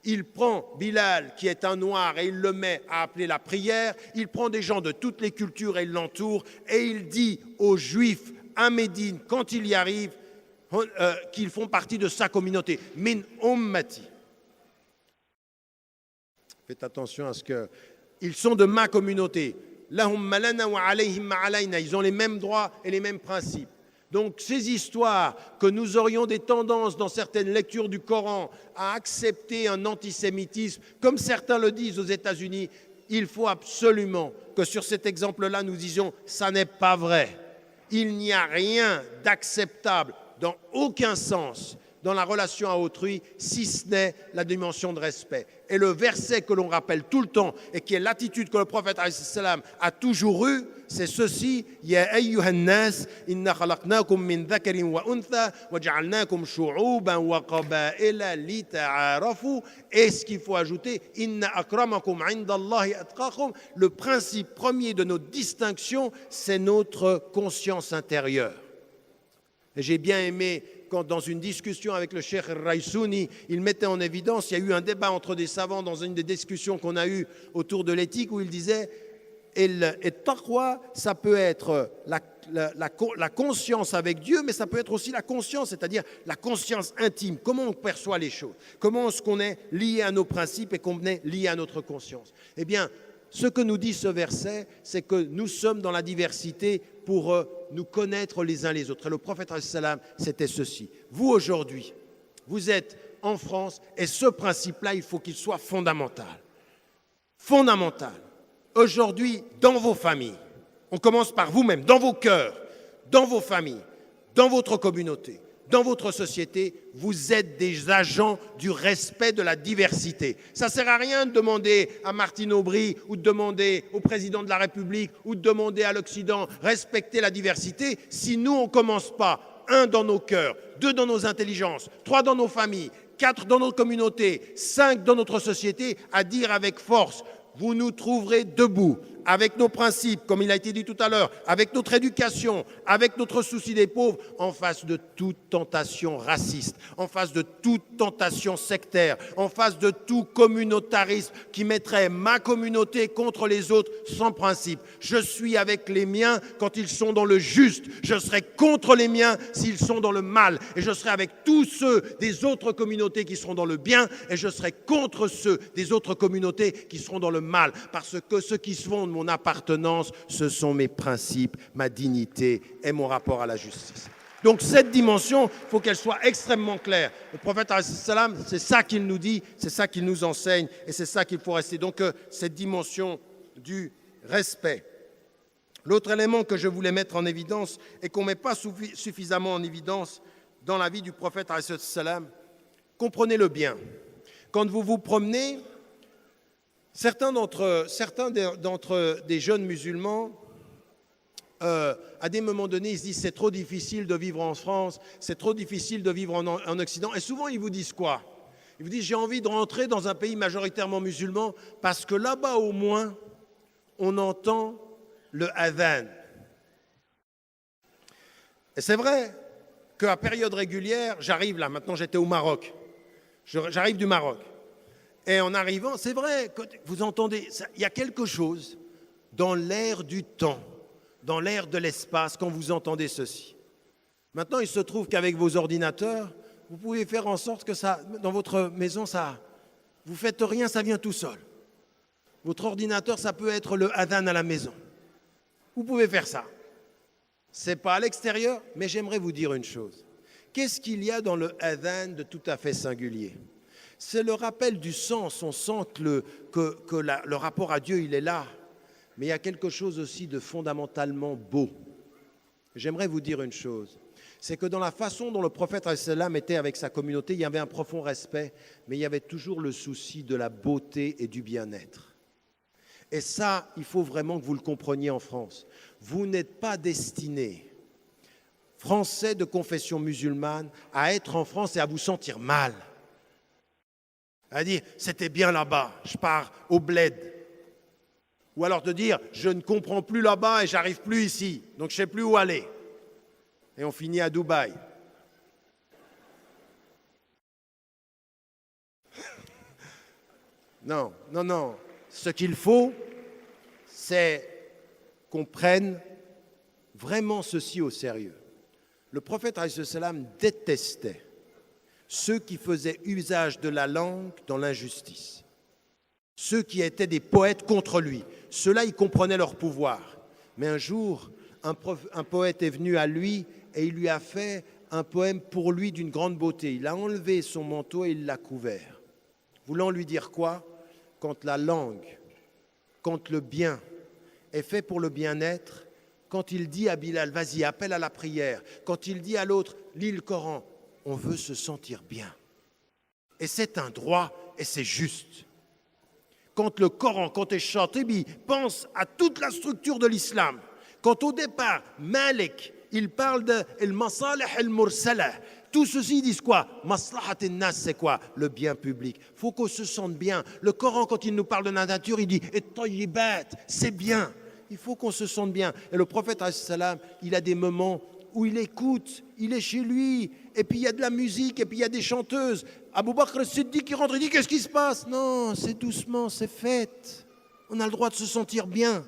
Il prend Bilal, qui est un noir, et il le met à appeler la prière. Il prend des gens de toutes les cultures et il l'entoure. Et il dit aux Juifs à Médine, quand il y arrive, qu'ils font partie de sa communauté. Min ummati. Faites attention à ce que... Ils sont de ma communauté. Lahum malana wa alayhim ma alayna. Ils ont les mêmes droits et les mêmes principes. Donc ces histoires que nous aurions des tendances dans certaines lectures du Coran à accepter un antisémitisme, comme certains le disent aux États-Unis, il faut absolument que sur cet exemple-là, nous disions « ça n'est pas vrai ». Il n'y a rien d'acceptable dans aucun sens dans la relation à autrui, si ce n'est la dimension de respect. Et le verset que l'on rappelle tout le temps, et qui est l'attitude que le prophète alayhi salam a toujours eue, c'est ceci, « Ya ayyuhan nas, inna khalaqnakum min dhakarin wa untha, wa ja'alnakum shu'uban wa qaba'ila li ta'arafu » Et ce qu'il faut ajouter, « Inna akramakum indallahi atqakum » Le principe premier de notre distinction, c'est notre conscience intérieure. Et j'ai bien aimé quand dans une discussion avec le cheikh Raïsouni, il mettait en évidence, il y a eu un débat entre des savants dans une des discussions qu'on a eues autour de l'éthique où il disait et taqwa, ça peut être la conscience avec Dieu, mais ça peut être aussi la conscience, c'est-à-dire la conscience intime, comment on perçoit les choses, comment est-ce qu'on est lié à nos principes et qu'on est lié à notre conscience. Eh bien, ce que nous dit ce verset, c'est que nous sommes dans la diversité pour nous connaître les uns les autres. Et le prophète alayhi salam, c'était ceci. Vous, aujourd'hui, vous êtes en France et ce principe-là, il faut qu'il soit fondamental. Fondamental. Aujourd'hui, dans vos familles, on commence par vous-même, dans vos cœurs, dans vos familles, dans votre communauté, dans votre société, vous êtes des agents du respect de la diversité. Ça ne sert à rien de demander à Martine Aubry ou de demander au président de la République ou de demander à l'Occident respecter la diversité si nous, on ne commence pas, 1, dans nos cœurs, 2, dans nos intelligences, 3, dans nos familles, 4, dans nos communautés, 5, dans notre société, à dire avec force, vous nous trouverez debout avec nos principes, comme il a été dit tout à l'heure, avec notre éducation, avec notre souci des pauvres, en face de toute tentation raciste, en face de toute tentation sectaire, en face de tout communautarisme qui mettrait ma communauté contre les autres sans principe. Je suis avec les miens quand ils sont dans le juste, je serai contre les miens s'ils sont dans le mal, et je serai avec tous ceux des autres communautés qui seront dans le bien, et je serai contre ceux des autres communautés qui seront dans le mal, parce que ceux qui se font mon appartenance, ce sont mes principes, ma dignité et mon rapport à la justice. Donc cette dimension, il faut qu'elle soit extrêmement claire. Le prophète alayhi salam, c'est ça qu'il nous dit, c'est ça qu'il nous enseigne et c'est ça qu'il faut rester. Donc cette dimension du respect. L'autre élément que je voulais mettre en évidence et qu'on ne met pas suffisamment en évidence dans la vie du prophète alayhi salam, comprenez-le bien. Quand vous vous promenez, certains des jeunes musulmans, à des moments donnés, ils se disent c'est trop difficile de vivre en France, c'est trop difficile de vivre en Occident. Et souvent, ils vous disent quoi? Ils vous disent j'ai envie de rentrer dans un pays majoritairement musulman parce que là-bas, au moins, on entend le adhan. Et c'est vrai qu'à période régulière, j'arrive là, maintenant j'étais au Maroc, j'arrive du Maroc. Et en arrivant, c'est vrai, vous entendez, il y a quelque chose dans l'air du temps, dans l'air de l'espace, quand vous entendez ceci. Maintenant, il se trouve qu'avec vos ordinateurs, vous pouvez faire en sorte que ça, dans votre maison, ça, vous ne faites rien, ça vient tout seul. Votre ordinateur, ça peut être le adhan à la maison. Vous pouvez faire ça. Ce n'est pas à l'extérieur, mais j'aimerais vous dire une chose. Qu'est-ce qu'il y a dans le adhan de tout à fait singulier? C'est le rappel du sens. On sent que le rapport à Dieu, il est là. Mais il y a quelque chose aussi de fondamentalement beau. J'aimerais vous dire une chose. C'est que dans la façon dont le prophète était avec sa communauté, il y avait un profond respect, mais il y avait toujours le souci de la beauté et du bien-être. Et ça, il faut vraiment que vous le compreniez en France. Vous n'êtes pas destinés, Français de confession musulmane, à être en France et à vous sentir mal. À dire, c'était bien là-bas, je pars au bled. Ou alors de dire, je ne comprends plus là-bas et j'arrive plus ici, donc je ne sais plus où aller. Et on finit à Dubaï. Non, non, non. Ce qu'il faut, c'est qu'on prenne vraiment ceci au sérieux. Le prophète alayhi salam détestait ceux qui faisaient usage de la langue dans l'injustice, ceux qui étaient des poètes contre lui. Ceux-là, ils comprenaient leur pouvoir. Mais un jour, un poète est venu à lui et il lui a fait un poème pour lui d'une grande beauté. Il a enlevé son manteau et il l'a couvert. Voulant lui dire quoi? Quand la langue, quand le bien est fait pour le bien-être, quand il dit à Bilal, vas-y, appelle à la prière, quand il dit à l'autre, lis le Coran, on veut se sentir bien. Et c'est un droit et c'est juste. Quand le Coran, quand est chanté, pense à toute la structure de l'islam. Quand au départ, Malik, il parle de al-masalih al-mursala. Tout ceci, ils disent quoi? Maslahat an-nas, c'est quoi? Le bien public. Il faut qu'on se sente bien. Le Coran, quand il nous parle de la nature, il dit et-tayyibat, c'est bien. Il faut qu'on se sente bien. Et le prophète, il a des moments où il écoute, il est chez lui, et puis il y a de la musique, et puis il y a des chanteuses. Abou Bakr as-Siddiq qui rentre, il dit, qu'est-ce qui se passe? Non, c'est doucement, c'est fête. On a le droit de se sentir bien.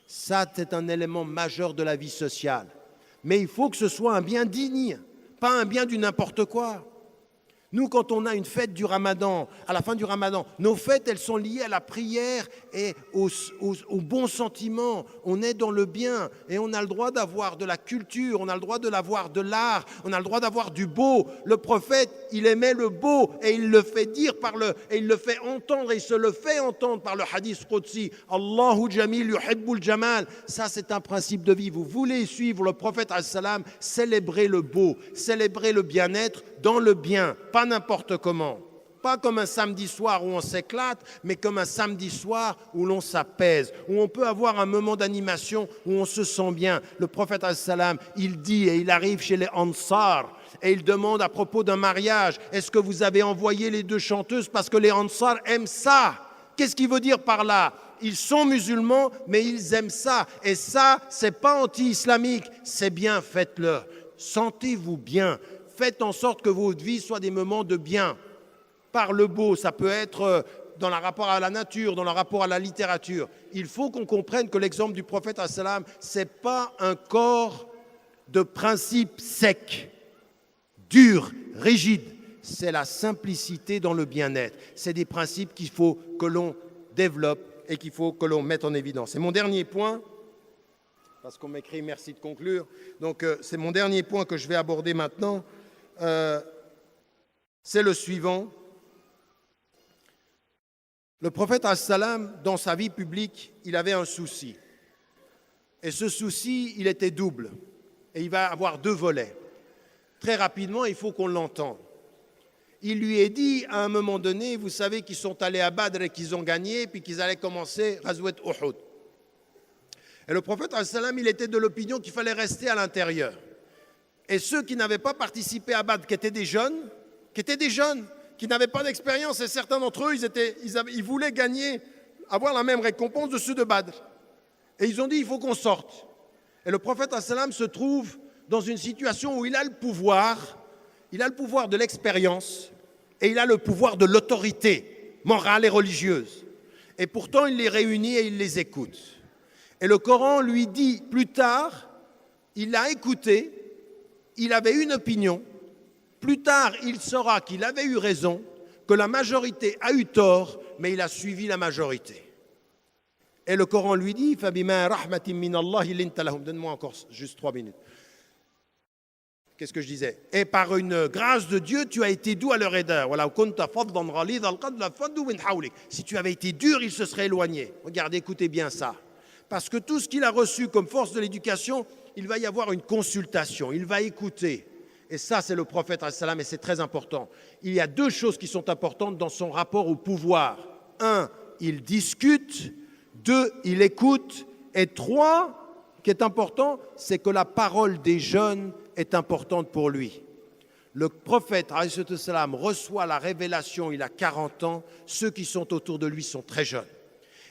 Ça, c'est un élément majeur de la vie sociale. Mais il faut que ce soit un bien digne, pas un bien du n'importe quoi. Nous, quand on a une fête du Ramadan, à la fin du Ramadan, nos fêtes, elles sont liées à la prière et au bon sentiment. On est dans le bien et on a le droit d'avoir de la culture, on a le droit d'avoir de l'art, on a le droit d'avoir du beau. Le prophète, il aimait le beau et il le fait dire et il le fait entendre et il se le fait entendre par le hadith Qudsi. Allahu jamil yuhibbul jamal. Ça, c'est un principe de vie. Vous voulez suivre le prophète as-salam, célébrer le beau, célébrer le bien-être dans le bien, pas n'importe comment. Pas comme un samedi soir où on s'éclate, mais comme un samedi soir où l'on s'apaise, où on peut avoir un moment d'animation, où on se sent bien. Le prophète as-salam, il dit, et il arrive chez les Ansar, et il demande à propos d'un mariage, est-ce que vous avez envoyé les deux chanteuses parce que les Ansar aiment ça? Qu'est-ce qu'il veut dire par là? Ils sont musulmans, mais ils aiment ça. Et ça, c'est pas anti-islamique, c'est bien, faites-le. Sentez-vous bien. Faites en sorte que votre vie soit des moments de bien. Par le beau, ça peut être dans le rapport à la nature, dans le rapport à la littérature. Il faut qu'on comprenne que l'exemple du prophète, ce n'est pas un corps de principes secs, durs, rigides. C'est la simplicité dans le bien-être. C'est des principes qu'il faut que l'on développe et qu'il faut que l'on mette en évidence. Et mon dernier point, parce qu'on m'écrit merci de conclure, donc c'est mon dernier point que je vais aborder maintenant. C'est le suivant. Le prophète as-salam, dans sa vie publique, il avait un souci. Et ce souci, il était double. Et il va avoir deux volets. Très rapidement, il faut qu'on l'entende. Il lui est dit à un moment donné, vous savez qu'ils sont allés à Badr et qu'ils ont gagné, puis qu'ils allaient commencer Ghazwat Uhud. Et le prophète as-salam, il était de l'opinion qu'il fallait rester à l'intérieur. Et ceux qui n'avaient pas participé à Badr, qui étaient des jeunes, qui n'avaient pas d'expérience, et certains d'entre eux, ils voulaient gagner, avoir la même récompense de ceux de Badr. Et ils ont dit, il faut qu'on sorte. Et le prophète as-salam se trouve dans une situation où il a le pouvoir de l'expérience et il a le pouvoir de l'autorité morale et religieuse. Et pourtant, il les réunit et il les écoute. Et le Coran lui dit plus tard, il l'a écouté, il avait une opinion. Plus tard, il saura qu'il avait eu raison, que la majorité a eu tort, mais il a suivi la majorité. Et le Coran lui dit, فَبِمَا رَحْمَةٍ مِّنَ اللَّهِ لِنْتَ لَهُمْ. Donne-moi encore juste 3 minutes. Qu'est-ce que je disais? Et par une grâce de Dieu, tu as été doux à leur égard. Si tu avais été dur, ils se seraient éloignés. Regardez, écoutez bien ça. Parce que tout ce qu'il a reçu comme force de l'éducation, il va y avoir une consultation, il va écouter. Et ça, c'est le prophète, et c'est très important. Il y a 2 choses qui sont importantes dans son rapport au pouvoir. 1, il discute. 2, il écoute. Et 3, qui est important, c'est que la parole des jeunes est importante pour lui. Le prophète, reçoit la révélation, il a 40 ans. Ceux qui sont autour de lui sont très jeunes.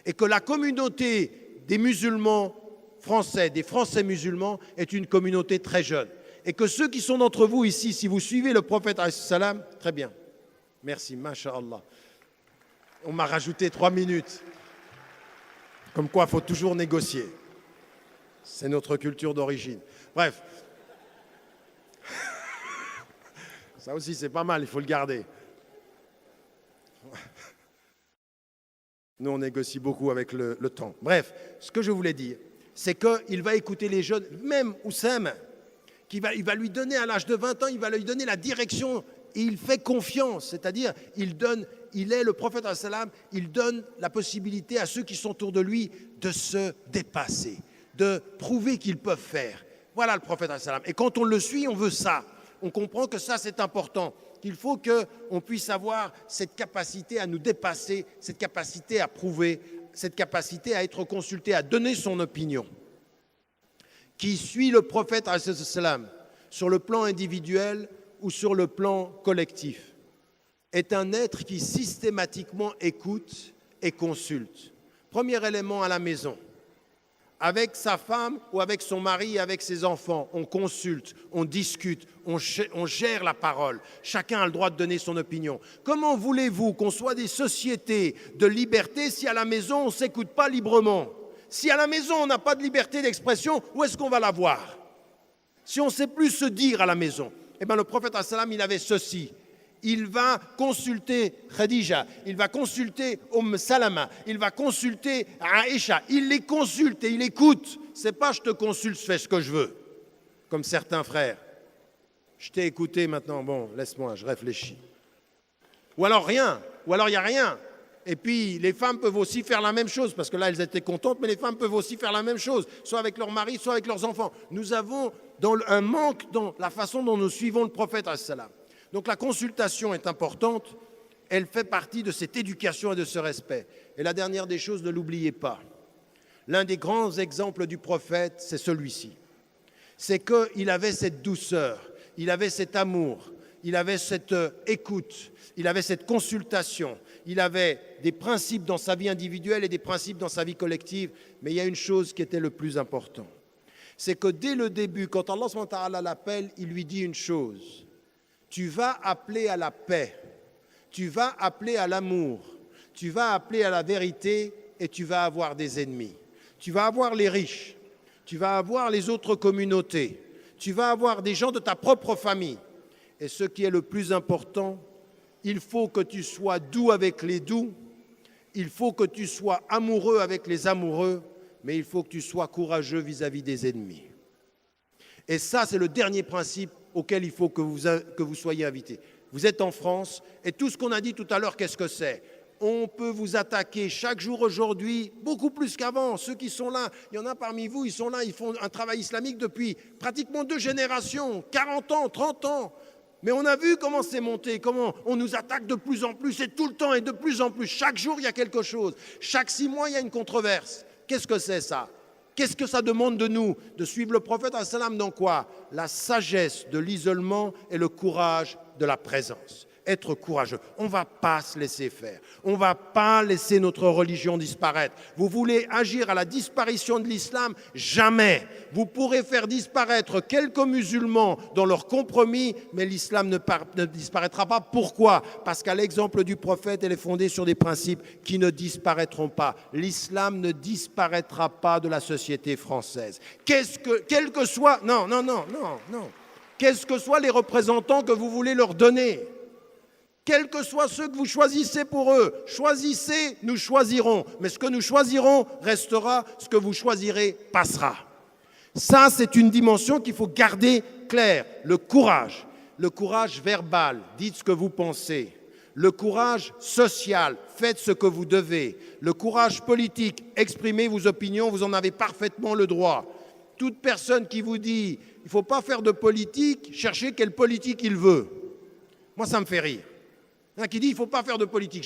Et que la communauté des musulmans français, des Français musulmans, est une communauté très jeune. Et que ceux qui sont d'entre vous ici, si vous suivez le prophète, très bien. Merci, masha'Allah. On m'a rajouté 3 minutes. Comme quoi, il faut toujours négocier. C'est notre culture d'origine. Bref. Ça aussi, c'est pas mal, il faut le garder. Nous, on négocie beaucoup avec le temps. Bref, ce que je voulais dire, c'est qu'il va écouter les jeunes, même Oussama, il va lui donner à l'âge de 20 ans, il va lui donner la direction et il fait confiance, c'est-à-dire il est le prophète, il donne la possibilité à ceux qui sont autour de lui de se dépasser, de prouver qu'ils peuvent faire. Voilà le prophète. Et quand on le suit, on veut ça. On comprend que ça, c'est important, qu'il faut qu'on puisse avoir cette capacité à nous dépasser, cette capacité à prouver, cette capacité à être consulté, à donner son opinion. Qui suit le prophète sur le plan individuel ou sur le plan collectif est un être qui systématiquement écoute et consulte. Premier élément à la maison. Avec sa femme ou avec son mari, avec ses enfants, on consulte, on discute, on gère la parole. Chacun a le droit de donner son opinion. Comment voulez-vous qu'on soit des sociétés de liberté si à la maison on ne s'écoute pas librement? Si à la maison on n'a pas de liberté d'expression, où est-ce qu'on va l'avoir? Si on ne sait plus se dire à la maison, eh bien le prophète il avait ceci. Il va consulter Khadija, il va consulter Salama, il va consulter Aïcha, il les consulte et il écoute. C'est pas je te consulte, fais ce que je veux, comme certains frères. Je t'ai écouté maintenant, bon, laisse-moi, je réfléchis. Ou alors rien, ou alors il n'y a rien. Et puis les femmes peuvent aussi faire la même chose, parce que là elles étaient contentes, mais les femmes peuvent aussi faire la même chose, soit avec leur mari, soit avec leurs enfants. Nous avons un manque dans la façon dont nous suivons le prophète. Donc la consultation est importante, elle fait partie de cette éducation et de ce respect. Et la dernière des choses, ne l'oubliez pas, l'un des grands exemples du prophète, c'est celui-ci. C'est qu'il avait cette douceur, il avait cet amour, il avait cette écoute, il avait cette consultation, il avait des principes dans sa vie individuelle et des principes dans sa vie collective. Mais il y a une chose qui était le plus important, c'est que dès le début, quand Allah subhanahu wa ta'ala l'appelle, il lui dit une chose. Tu vas appeler à la paix, tu vas appeler à l'amour, tu vas appeler à la vérité et tu vas avoir des ennemis. Tu vas avoir les riches, tu vas avoir les autres communautés, tu vas avoir des gens de ta propre famille. Et ce qui est le plus important, il faut que tu sois doux avec les doux, il faut que tu sois amoureux avec les amoureux, mais il faut que tu sois courageux vis-à-vis des ennemis. Et ça, c'est le dernier principe auquel il faut que vous soyez invités. Vous êtes en France, et tout ce qu'on a dit tout à l'heure, qu'est-ce que c'est? On peut vous attaquer chaque jour aujourd'hui, beaucoup plus qu'avant. Ceux qui sont là, il y en a parmi vous, ils sont là, ils font un travail islamique depuis pratiquement 2 générations, 40 ans, 30 ans. Mais on a vu comment c'est monté, comment on nous attaque de plus en plus, et tout le temps, et de plus en plus. Chaque jour, il y a quelque chose. Chaque 6 mois, il y a une controverse. Qu'est-ce que c'est ça? Qu'est-ce que ça demande de nous? De suivre le prophète dans quoi? La sagesse de l'isolement et le courage de la présence. être courageux. On ne va pas se laisser faire. On ne va pas laisser notre religion disparaître. Vous voulez agir à la disparition de l'islam? Jamais. Vous pourrez faire disparaître quelques musulmans dans leur compromis, mais l'islam ne disparaîtra pas. Pourquoi? Parce qu'à l'exemple du prophète, elle est fondée sur des principes qui ne disparaîtront pas. L'islam ne disparaîtra pas de la société française. Quel que soit... Non. Quels que soient les représentants que vous voulez leur donner, quels que soient ceux que vous choisissez pour eux, choisissez, nous choisirons. Mais ce que nous choisirons restera, ce que vous choisirez passera. Ça, c'est une dimension qu'il faut garder claire. Le courage verbal, dites ce que vous pensez. Le courage social, faites ce que vous devez. Le courage politique, exprimez vos opinions, vous en avez parfaitement le droit. Toute personne qui vous dit « il ne faut pas faire de politique », cherchez quelle politique il veut. Moi, ça me fait rire. Qui dit « il ne faut pas faire de politique ».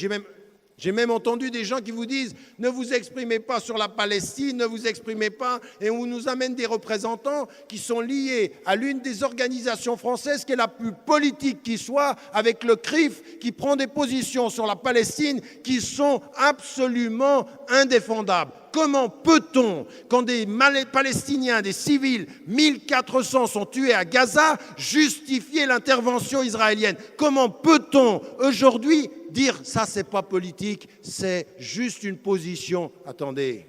J'ai même entendu des gens qui vous disent « ne vous exprimez pas sur la Palestine, ne vous exprimez pas ». Et on nous amène des représentants qui sont liés à l'une des organisations françaises qui est la plus politique qui soit, avec le CRIF, qui prend des positions sur la Palestine qui sont absolument indéfendables. Comment peut-on, quand des Palestiniens, des civils, 1400 sont tués à Gaza, justifier l'intervention israélienne? Comment peut-on aujourd'hui dire ça, c'est pas politique, c'est juste une position? Attendez,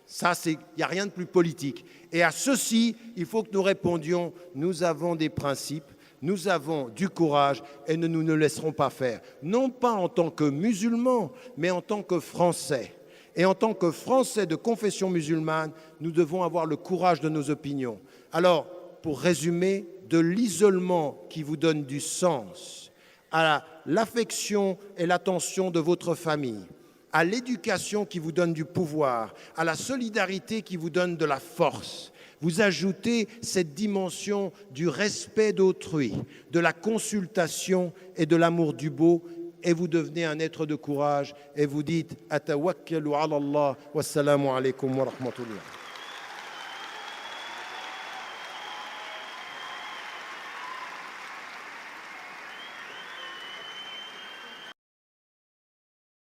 ça, il n'y a rien de plus politique. Et à ceci, il faut que nous répondions, nous avons des principes, nous avons du courage et nous ne nous laisserons pas faire. Non pas en tant que musulmans, mais en tant que Français. Et en tant que Français de confession musulmane, nous devons avoir le courage de nos opinions. Alors, pour résumer, de l'isolement qui vous donne du sens, à l'affection et l'attention de votre famille, à l'éducation qui vous donne du pouvoir, à la solidarité qui vous donne de la force, vous ajoutez cette dimension du respect d'autrui, de la consultation et de l'amour du beau, et vous devenez un être de courage et vous dites « Atawakkalu ala Allah, wassalamu alaikum wa rahmatullah ».